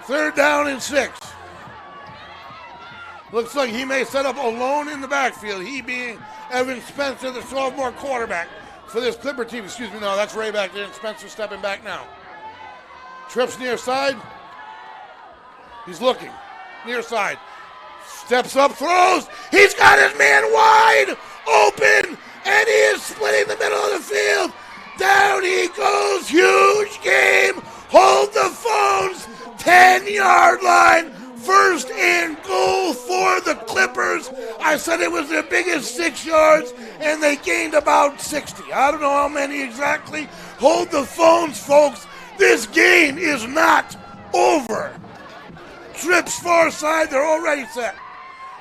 3rd down and 6. Looks like he may set up alone in the backfield. He being Evan Spencer, the sophomore quarterback for this Clipper team. Excuse me, no, that's Ray back there, and Spencer stepping back now. Trips near side. He's looking. Near side. Steps up, throws. He's got his man wide open, and he is splitting the middle of the field. Down he goes. Huge game. Hold the phones. 10-yard line. 1st and goal for the Clippers. I said it was their biggest 6 yards, and they gained about 60. I don't know how many exactly. Hold the phones, folks. This game is not over. Trips far side. They're already set.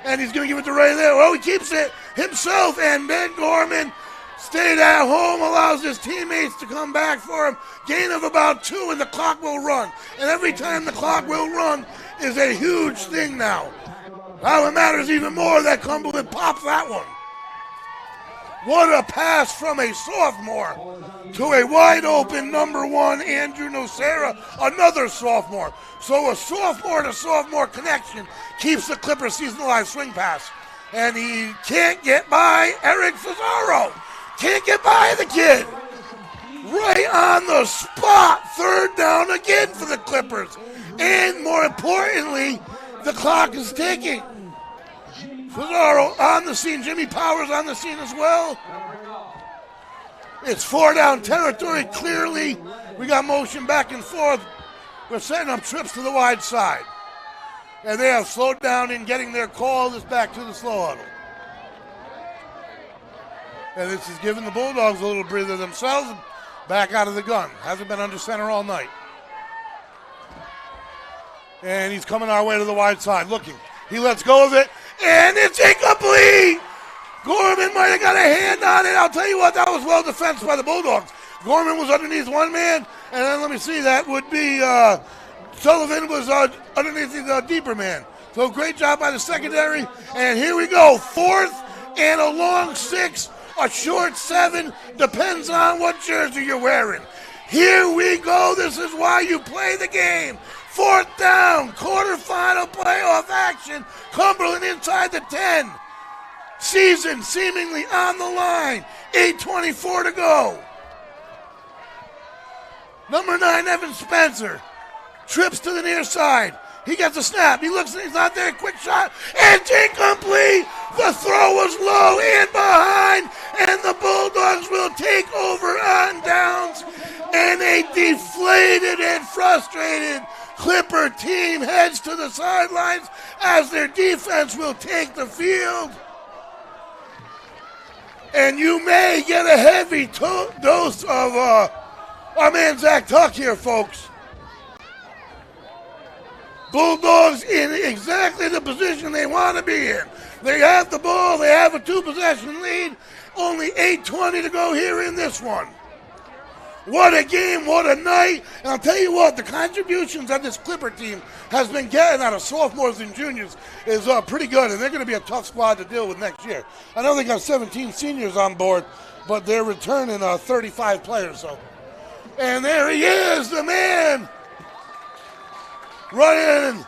And he's going to give it to Ray there. Well, he keeps it himself, and Ben Gorman stayed at home, allows his teammates to come back for him. Gain of about 2, and the clock will run. And every time the clock will run is a huge thing now. Now it matters even more that Cumberland pops that one. What a pass from a sophomore to a wide open number 1, Andrew Nocera, another sophomore. So a sophomore to sophomore connection keeps the Clippers season alive. Swing pass. And he can't get by Eric Fazaro. Can't get by the kid. Right on the spot. 3rd down again for the Clippers. And more importantly, the clock is ticking. Fazaro on the scene. Jimmy Powers on the scene as well. It's 4 down territory. Clearly, we got motion back and forth. We're setting up trips to the wide side. And they have slowed down in getting their call. This back to the slow huddle. And this is giving the Bulldogs a little breather themselves. Back out of the gun. Hasn't been under center all night. And he's coming our way to the wide side. Looking. He lets go of it. And it's incomplete. Gorman might have got a hand on it. I'll tell you what, that was well defensed by the Bulldogs. Gorman was underneath one man. And then let me see, that would be Sullivan was underneath the deeper man. So great job by the secondary. And here we go. 4th and a long 6. A short 7, depends on what jersey you're wearing. Here we go. This is why you play the game. 4th down, quarterfinal playoff action. Cumberland inside the 10. Season seemingly on the line. 8:24 to go. Number 9, Evan Spencer. Trips to the near side. He gets a snap. He looks, he's not there. Quick shot. And it's incomplete. The throw was low and behind. And the Bulldogs will take over on downs. And a deflated and frustrated Clipper team heads to the sidelines as their defense will take the field. And you may get a heavy dose of our man Zach Tuck here, folks. Bulldogs in exactly the position they want to be in. They have the ball. They have a 2-possession lead. Only 8:20 to go here in this one. What a game. What a night. And I'll tell you what, the contributions that this Clipper team has been getting out of sophomores and juniors is pretty good. And they're going to be a tough squad to deal with next year. I know they got 17 seniors on board, but they're returning 35 players. So, and there he is, the man. Running,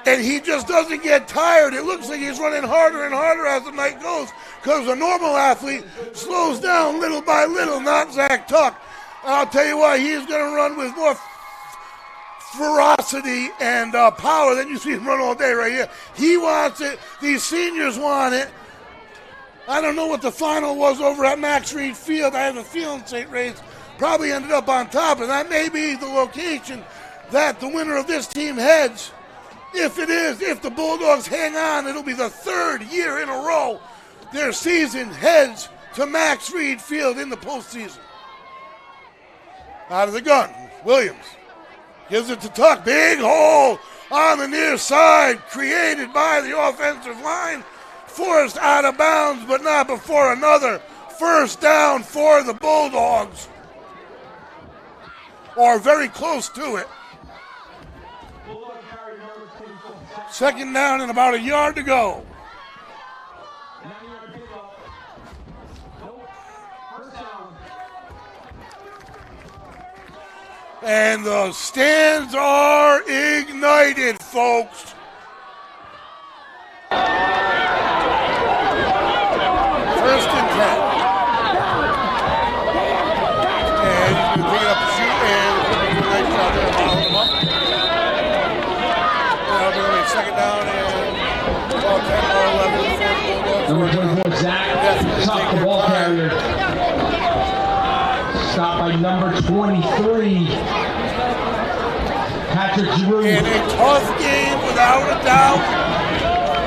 and he just doesn't get tired. It looks like he's running harder and harder as the night goes, because a normal athlete slows down little by little, not Zach Tuck. And I'll tell you what, he's going to run with more ferocity and power than you see him run all day right here. He wants it. These seniors want it. I don't know what the final was over at Max Reed Field. I have a feeling St. Ray's probably ended up on top, and that may be the location that the winner of this team heads. If the Bulldogs hang on, it'll be the 3rd year in a row their season heads to Max Reed Field in the postseason. Out of the gun, Williams gives it to Tuck. Big hole on the near side created by the offensive line. Forced out of bounds, but not before another first down for the Bulldogs. Or very close to it. Second down and about a yard to go. And the stands are ignited, folks. First and 10. And he's going to pick it up the shoot and do a nice job there following him up. Second down and 10 or 11 for the Bulldogs. Number 24, Zach, top the ball carrier. Stopped by number 23, Patrick Giroux. In a tough game, without a doubt,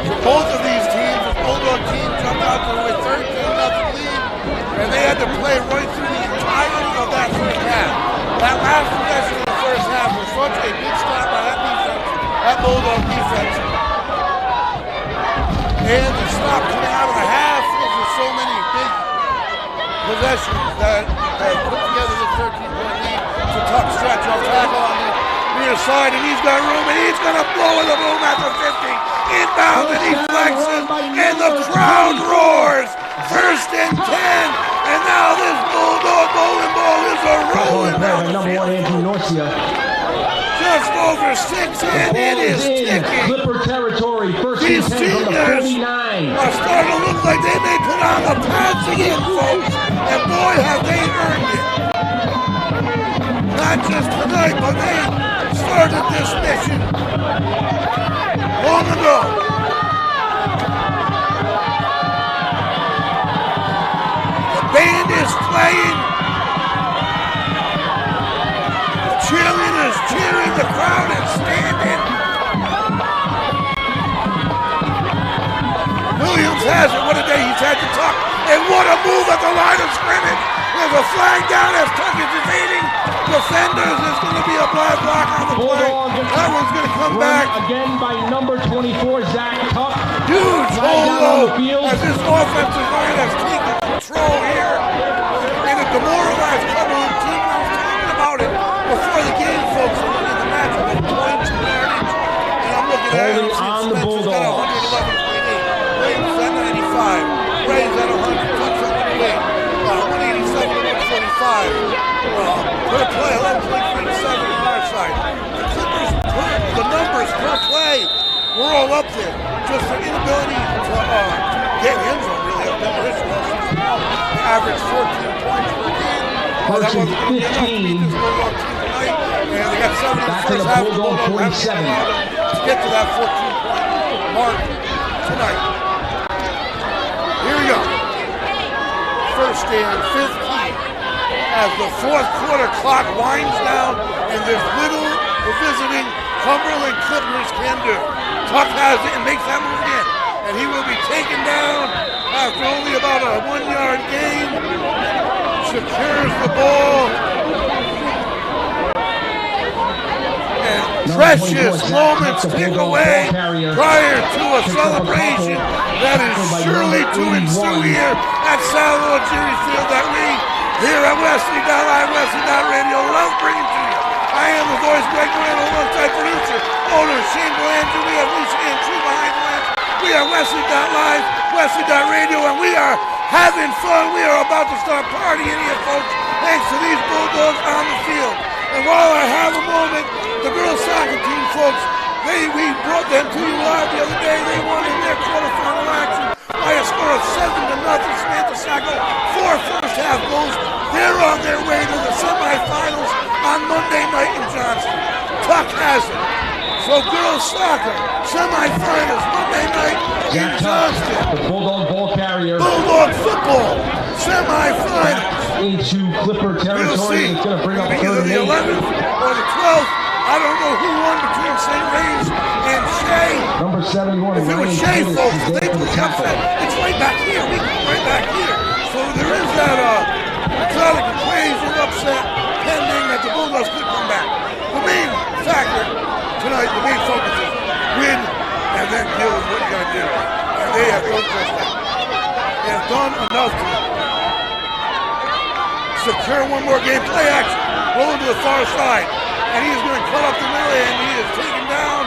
for both of these teams. The Bulldog team jumped out to a 13-0 lead, and they had to play right through the entirety of that first half. That last possession of the first half was such a big stop by that defense, that Bulldog defense. And the stop coming out of the half, those were so many big possessions that put together this 13-point lead. It's a tough stretch off tackle on the near side, and he's got room, and he's going to blow in the boom at the 50. Inbound, and he flexes, and the crowd roars. First and 10, and now this Bulldog bowling ball is a-rolling down the field. Just over 6, and it is ticking. Clipper territory, first These and 10 from the seniors 49. are starting to look like they may put on the pads again, folks. And boy, have they earned it. Not just tonight, but they started this mission long ago. The band is playing. The cheerleaders cheering. The crowd is standing. Williams has it. What a day he's had to tuck. And what a move at the line of scrimmage. There's a flag down as Tuck is evading defenders. There's going to be a blind block on the play. That one's going to come back. Again by number 24, Zach Tuck. Huge hold as this offensive line has taken control here. And a demoralized Cumberland team. I was talking about it before the game, folks. Looking at the matchup of points and yardage. And I'm looking at it. Spencer's got 111.8. Williams at 95. Ray's at 100. Tuck's at 108. 187 to 145. Per play, 11.37 on our side. The Clippers, the numbers per play, we're all up there. Just their inability to get in zone, really, of demolition all season long. They average 14 points per game. First and 15. And they got 7 in the first half. Bulldog 47. To get to that 14-point mark tonight. Here we go. First and 15 as the fourth quarter clock winds down, and there's little the visiting Cumberland Clippers can do. Tuck has it and makes that move in, and he will be taken down after only about a 1-yard gain. Secures the ball. And precious moments tick away prior to a celebration that is surely to ensue here at Salvo Jerry Field that we here at Westerly.live, Westerly.radio love bringing to you. I am the voice, Greg Moreno, alongside producer, owner Shane Belanger. We have Lisa and Tree behind the lamp. We are Westerly.live, Westerly.radio, and we are having fun. We are about to start partying here, folks, thanks to these Bulldogs on the field. And while I have a moment, the girls soccer team, folks, we brought them to you live the other day. They won in their quarterfinal action by a score of 7-0. Samantha Sacco, 4 first-half goals. They're on their way to the semifinals on Monday night in Johnston. Tuck has it. So girls soccer, semifinals Monday night in Johnston. The Bulldog ball carrier. Bulldog football, semifinals. Into Clipper territory. We'll see. It's going to bring up Either the 11th or the 12th. I don't know who won between St. Ray's and Shea. Number 71. If it was Shea, folks, if they put the upset, it's right back here. We come right back here. So there is that exotic equation upset pending that the Bulldogs could come back. The main factor tonight, the main focus is win and then deal with what you got to do. And they have done just that. They have done enough to secure one more game. Play action. Rolling to the far side. And he is going to cut up the middle, and he is taken down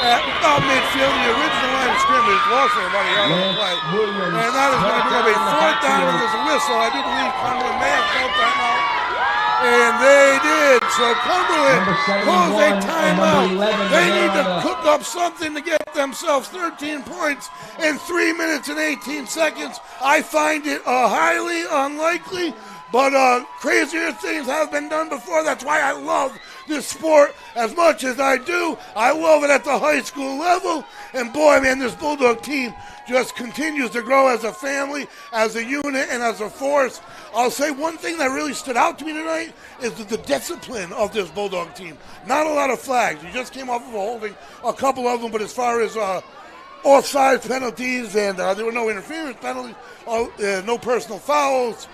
at about midfield. The original line of scrimmage. Lost everybody out on the play. And that is going to bring up a fourth down, and there's a whistle. I do believe Cumberland may have called timeout. And they did. So Cumberland calls a timeout. They need to cook up something to get themselves 13 points in 3 minutes and 18 seconds. I find it highly unlikely, but crazier things have been done before. That's why I love this sport as much as I do. I love it at the high school level. And boy, man, this Bulldog team just continues to grow as a family, as a unit, and as a force. I'll say one thing that really stood out to me tonight is the discipline of this Bulldog team. Not a lot of flags. You just came off of a holding, a couple of them, but as far as offside penalties, and there were no interference penalties, no personal fouls.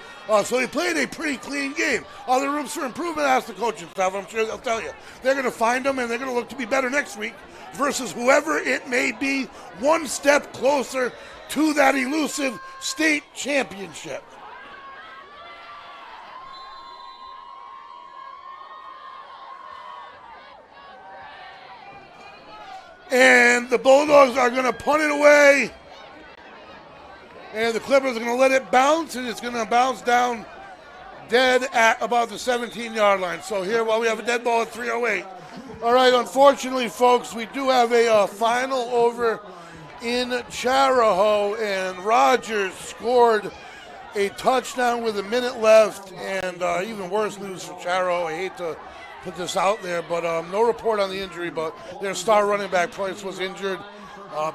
So they played a pretty clean game. Other rooms for improvement, ask the coaching staff. I'm sure they'll tell you. They're going to find them, and they're going to look to be better next week versus whoever it may be, one step closer to that elusive state championship. And the Bulldogs are going to punt it away. And the Clippers are going to let it bounce, and it's going to bounce down dead at about the 17-yard line. So here, while we have a dead ball at 3:08. All right, unfortunately, folks, we do have a final over in Charahoe, and Rogers scored a touchdown with a minute left, and even worse news for Charahoe. I hate to put this out there, but no report on the injury, but their star running back Price was injured.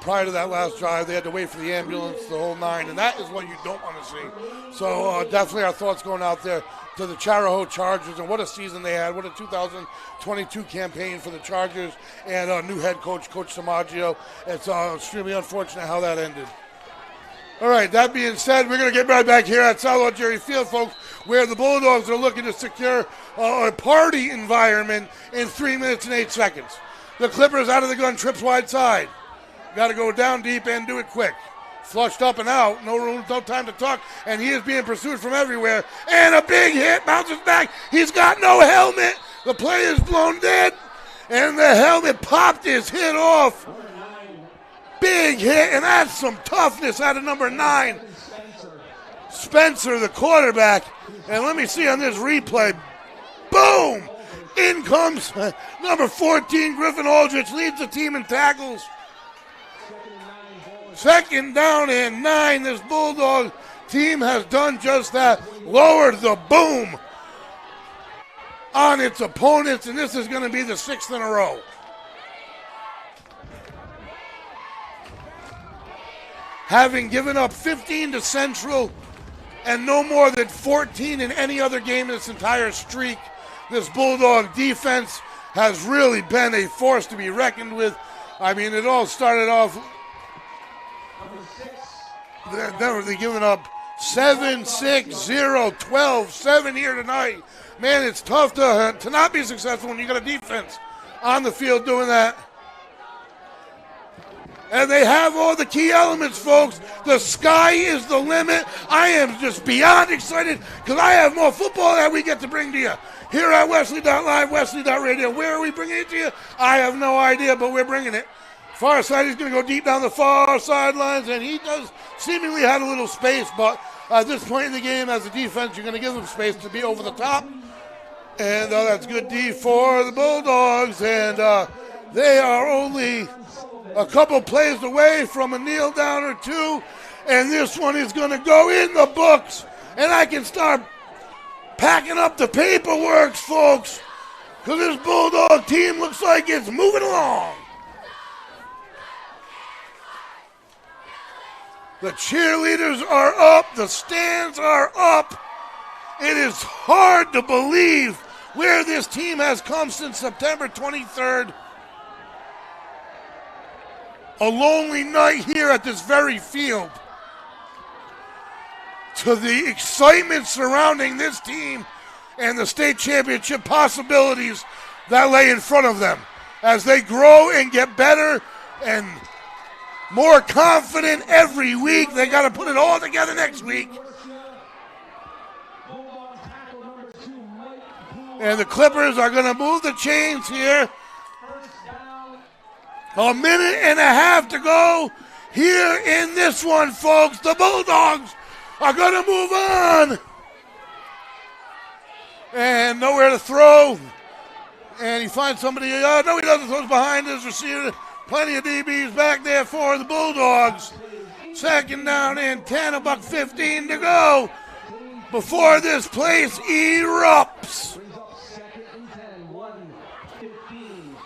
Prior to that last drive, they had to wait for the ambulance, the whole nine, and that is what you don't want to see. So definitely our thoughts going out there to the Charahoe Chargers, and what a season they had. What a 2022 campaign for the Chargers and new head coach, Coach Samaggio. It's extremely unfortunate how that ended. All right, that being said, we're going to get right back here at South Jerry Field, folks, where the Bulldogs are looking to secure a party environment in 3 minutes and 8 seconds. The Clippers out of the gun, trips wide side. Got to go down deep and do it quick. Flushed up and out. No room, no time to talk. And he is being pursued from everywhere. And a big hit. Bounces back. He's got no helmet. The play is blown dead. And the helmet popped his hit off. Big hit. And that's some toughness out of number 9. Spencer, the quarterback. And let me see on this replay. Boom! In comes number 14, Griffin Aldrich. Leads the team in tackles. 2nd down and 9. This Bulldog team has done just that. Lowered the boom on its opponents, and this is going to be the 6th in a row. Having given up 15 to Central and no more than 14 in any other game in this entire streak, this Bulldog defense has really been a force to be reckoned with. I mean, it all started off. They're giving up 7, 6, 0, 12, 7 here tonight. Man, it's tough to not be successful when you got a defense on the field doing that. And they have all the key elements, folks. The sky is the limit. I am just beyond excited because I have more football that we get to bring to you here at Westerly.live, Westerly.radio. Where are we bringing it to you? I have no idea, but we're bringing it. Far side, he's going to go deep down the far sidelines, and he does seemingly have a little space, but at this point in the game, as a defense, you're going to give them space to be over the top. And that's good D for the Bulldogs, and they are only a couple plays away from a kneel down or two, and this one is going to go in the books, and I can start packing up the paperwork, folks, because this Bulldog team looks like it's moving along. The cheerleaders are up. The stands are up. It is hard to believe where this team has come since September 23rd. A lonely night here at this very field. To the excitement surrounding this team and the state championship possibilities that lay in front of them as they grow and get better and more confident every week. They got to put it all together next week. And the Clippers are going to move the chains here. A minute and a half to go here in this one, folks. The Bulldogs are going to move on. And nowhere to throw. And he finds somebody. No, he doesn't. Throws behind his receiver. Plenty of DBs back there for the Bulldogs. Second down and 10, about 15 to go before this place erupts.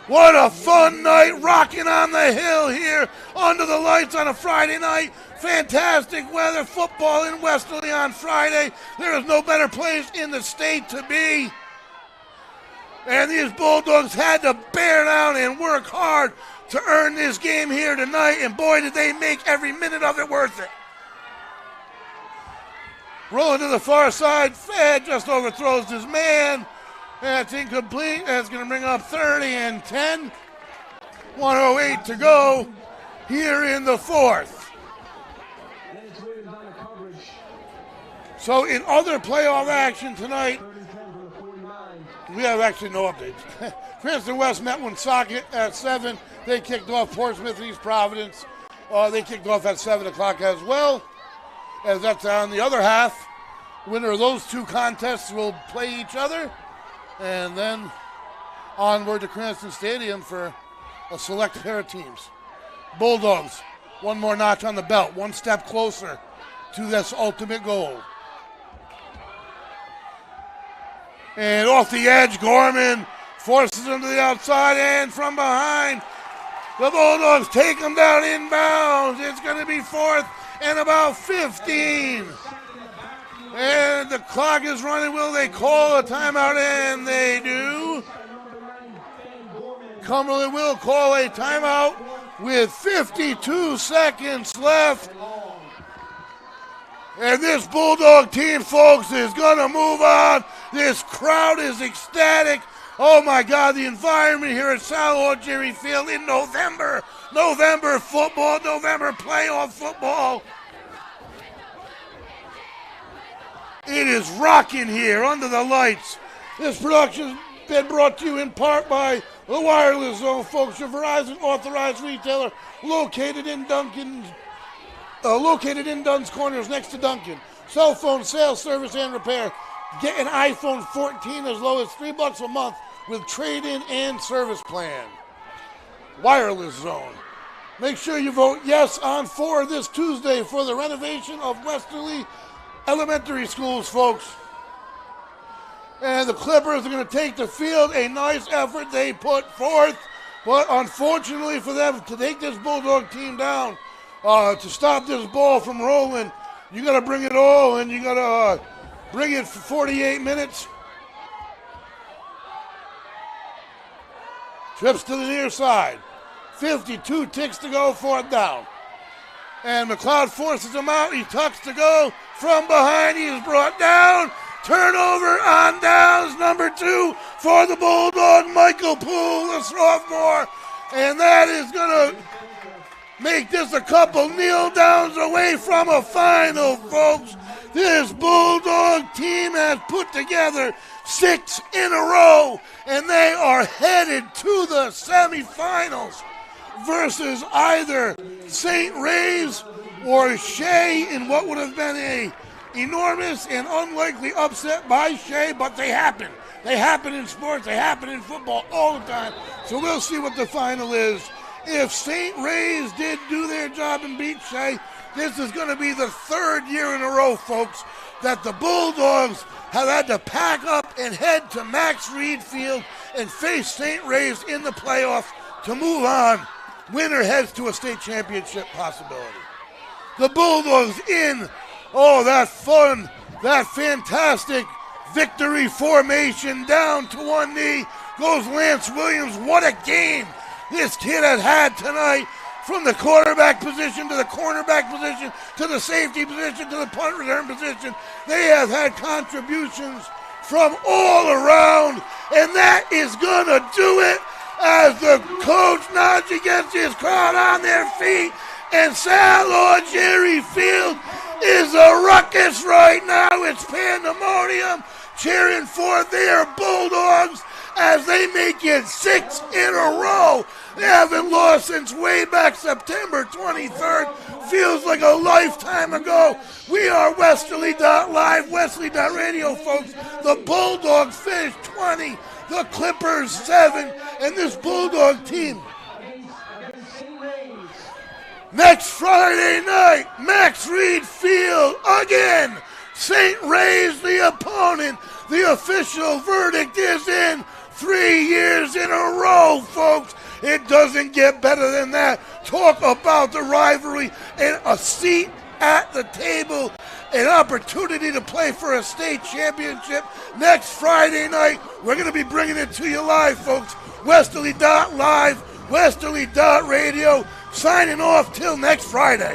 What a fun night rocking on the hill here under the lights on a Friday night. Fantastic weather, football in Westerly on Friday. There is no better place in the state to be. And these Bulldogs had to bear down and work hard to earn this game here tonight, and boy, did they make every minute of it worth it. Rolling to the far side, Fed just overthrows his man. That's incomplete. That's going to bring up 30 and 10. 1:08 to go here in the fourth. So in other playoff action tonight, we have actually no updates. Cranston West met Woonsocket at 7. They kicked off Portsmouth East Providence. They kicked off at 7 o'clock as well. As that's on the other half. Winner of those two contests will play each other. And then onward to Cranston Stadium for a select pair of teams. Bulldogs, one more notch on the belt. One step closer to this ultimate goal. And off the edge, Gorman forces him to the outside, and from behind, the Bulldogs take him down inbounds. It's going to be fourth and about 15. And the clock is running. Will they call a timeout? And they do. Cumberland will call a timeout with 52 seconds left. And this Bulldog team, folks, is going to move on. This crowd is ecstatic. Oh, my God, the environment here at Sal Jerry Field in November. November football, November playoff football. It is rocking here under the lights. This production's been brought to you in part by the Wireless Zone, folks, your Verizon authorized retailer located in Duns Corners next to Duncan. Cell phone sales, service, and repair. Get an iPhone 14 as low as $3 a month with trade-in and service plan. Wireless Zone. Make sure you vote yes on 4 this Tuesday for the renovation of Westerly Elementary Schools, folks. And the Clippers are going to take the field. A nice effort they put forth. But unfortunately for them, to take this Bulldog team down, to stop this ball from rolling, you got to bring it all, and you got to bring it for 48 minutes. Trips to the near side. 52 ticks to go, fourth down. And McLeod forces him out. He tucks to go from behind. He is brought down. Turnover on downs, number 2 for the Bulldog, Michael Poole, the sophomore. And that is going to make this a couple kneel downs away from a final, folks. This Bulldog team has put together 6 in a row, and they are headed to the semifinals versus either St. Ray's or Shea in what would have been a enormous and unlikely upset by Shea, but they happen. They happen in sports. They happen in football all the time. So we'll see what the final is. If St. Ray's did do their job and beat Shea, this is going to be the 3rd year in a row, folks, that the Bulldogs have had to pack up and head to Max Reed Field and face St. Ray's in the playoffs to move on. Winner heads to a state championship possibility. The Bulldogs in. Oh, that fun, that fantastic victory formation down to one knee goes Lance Williams. What a game this kid has had tonight, from the quarterback position to the cornerback position to the safety position to the punt return position. They have had contributions from all around, and that is going to do it as the coach nods against his crowd on their feet, and Sal Jerry Field is a ruckus right now. It's pandemonium. cheering for their Bulldogs as they make it 6 in a row. They haven't lost since way back September 23rd. Feels like a lifetime ago. We are Westerly.live, Westerly.radio, folks. The Bulldogs finished 20, the Clippers 7, and this Bulldog team. Next Friday night, Max Reed Field again. St. Ray's the opponent. The official verdict is in. 3 years in a row, folks. It doesn't get better than that. Talk about the rivalry and a seat at the table, an opportunity to play for a state championship next Friday night. We're going to be bringing it to you live, folks. Westerly.live, Westerly.radio. Signing off till next Friday.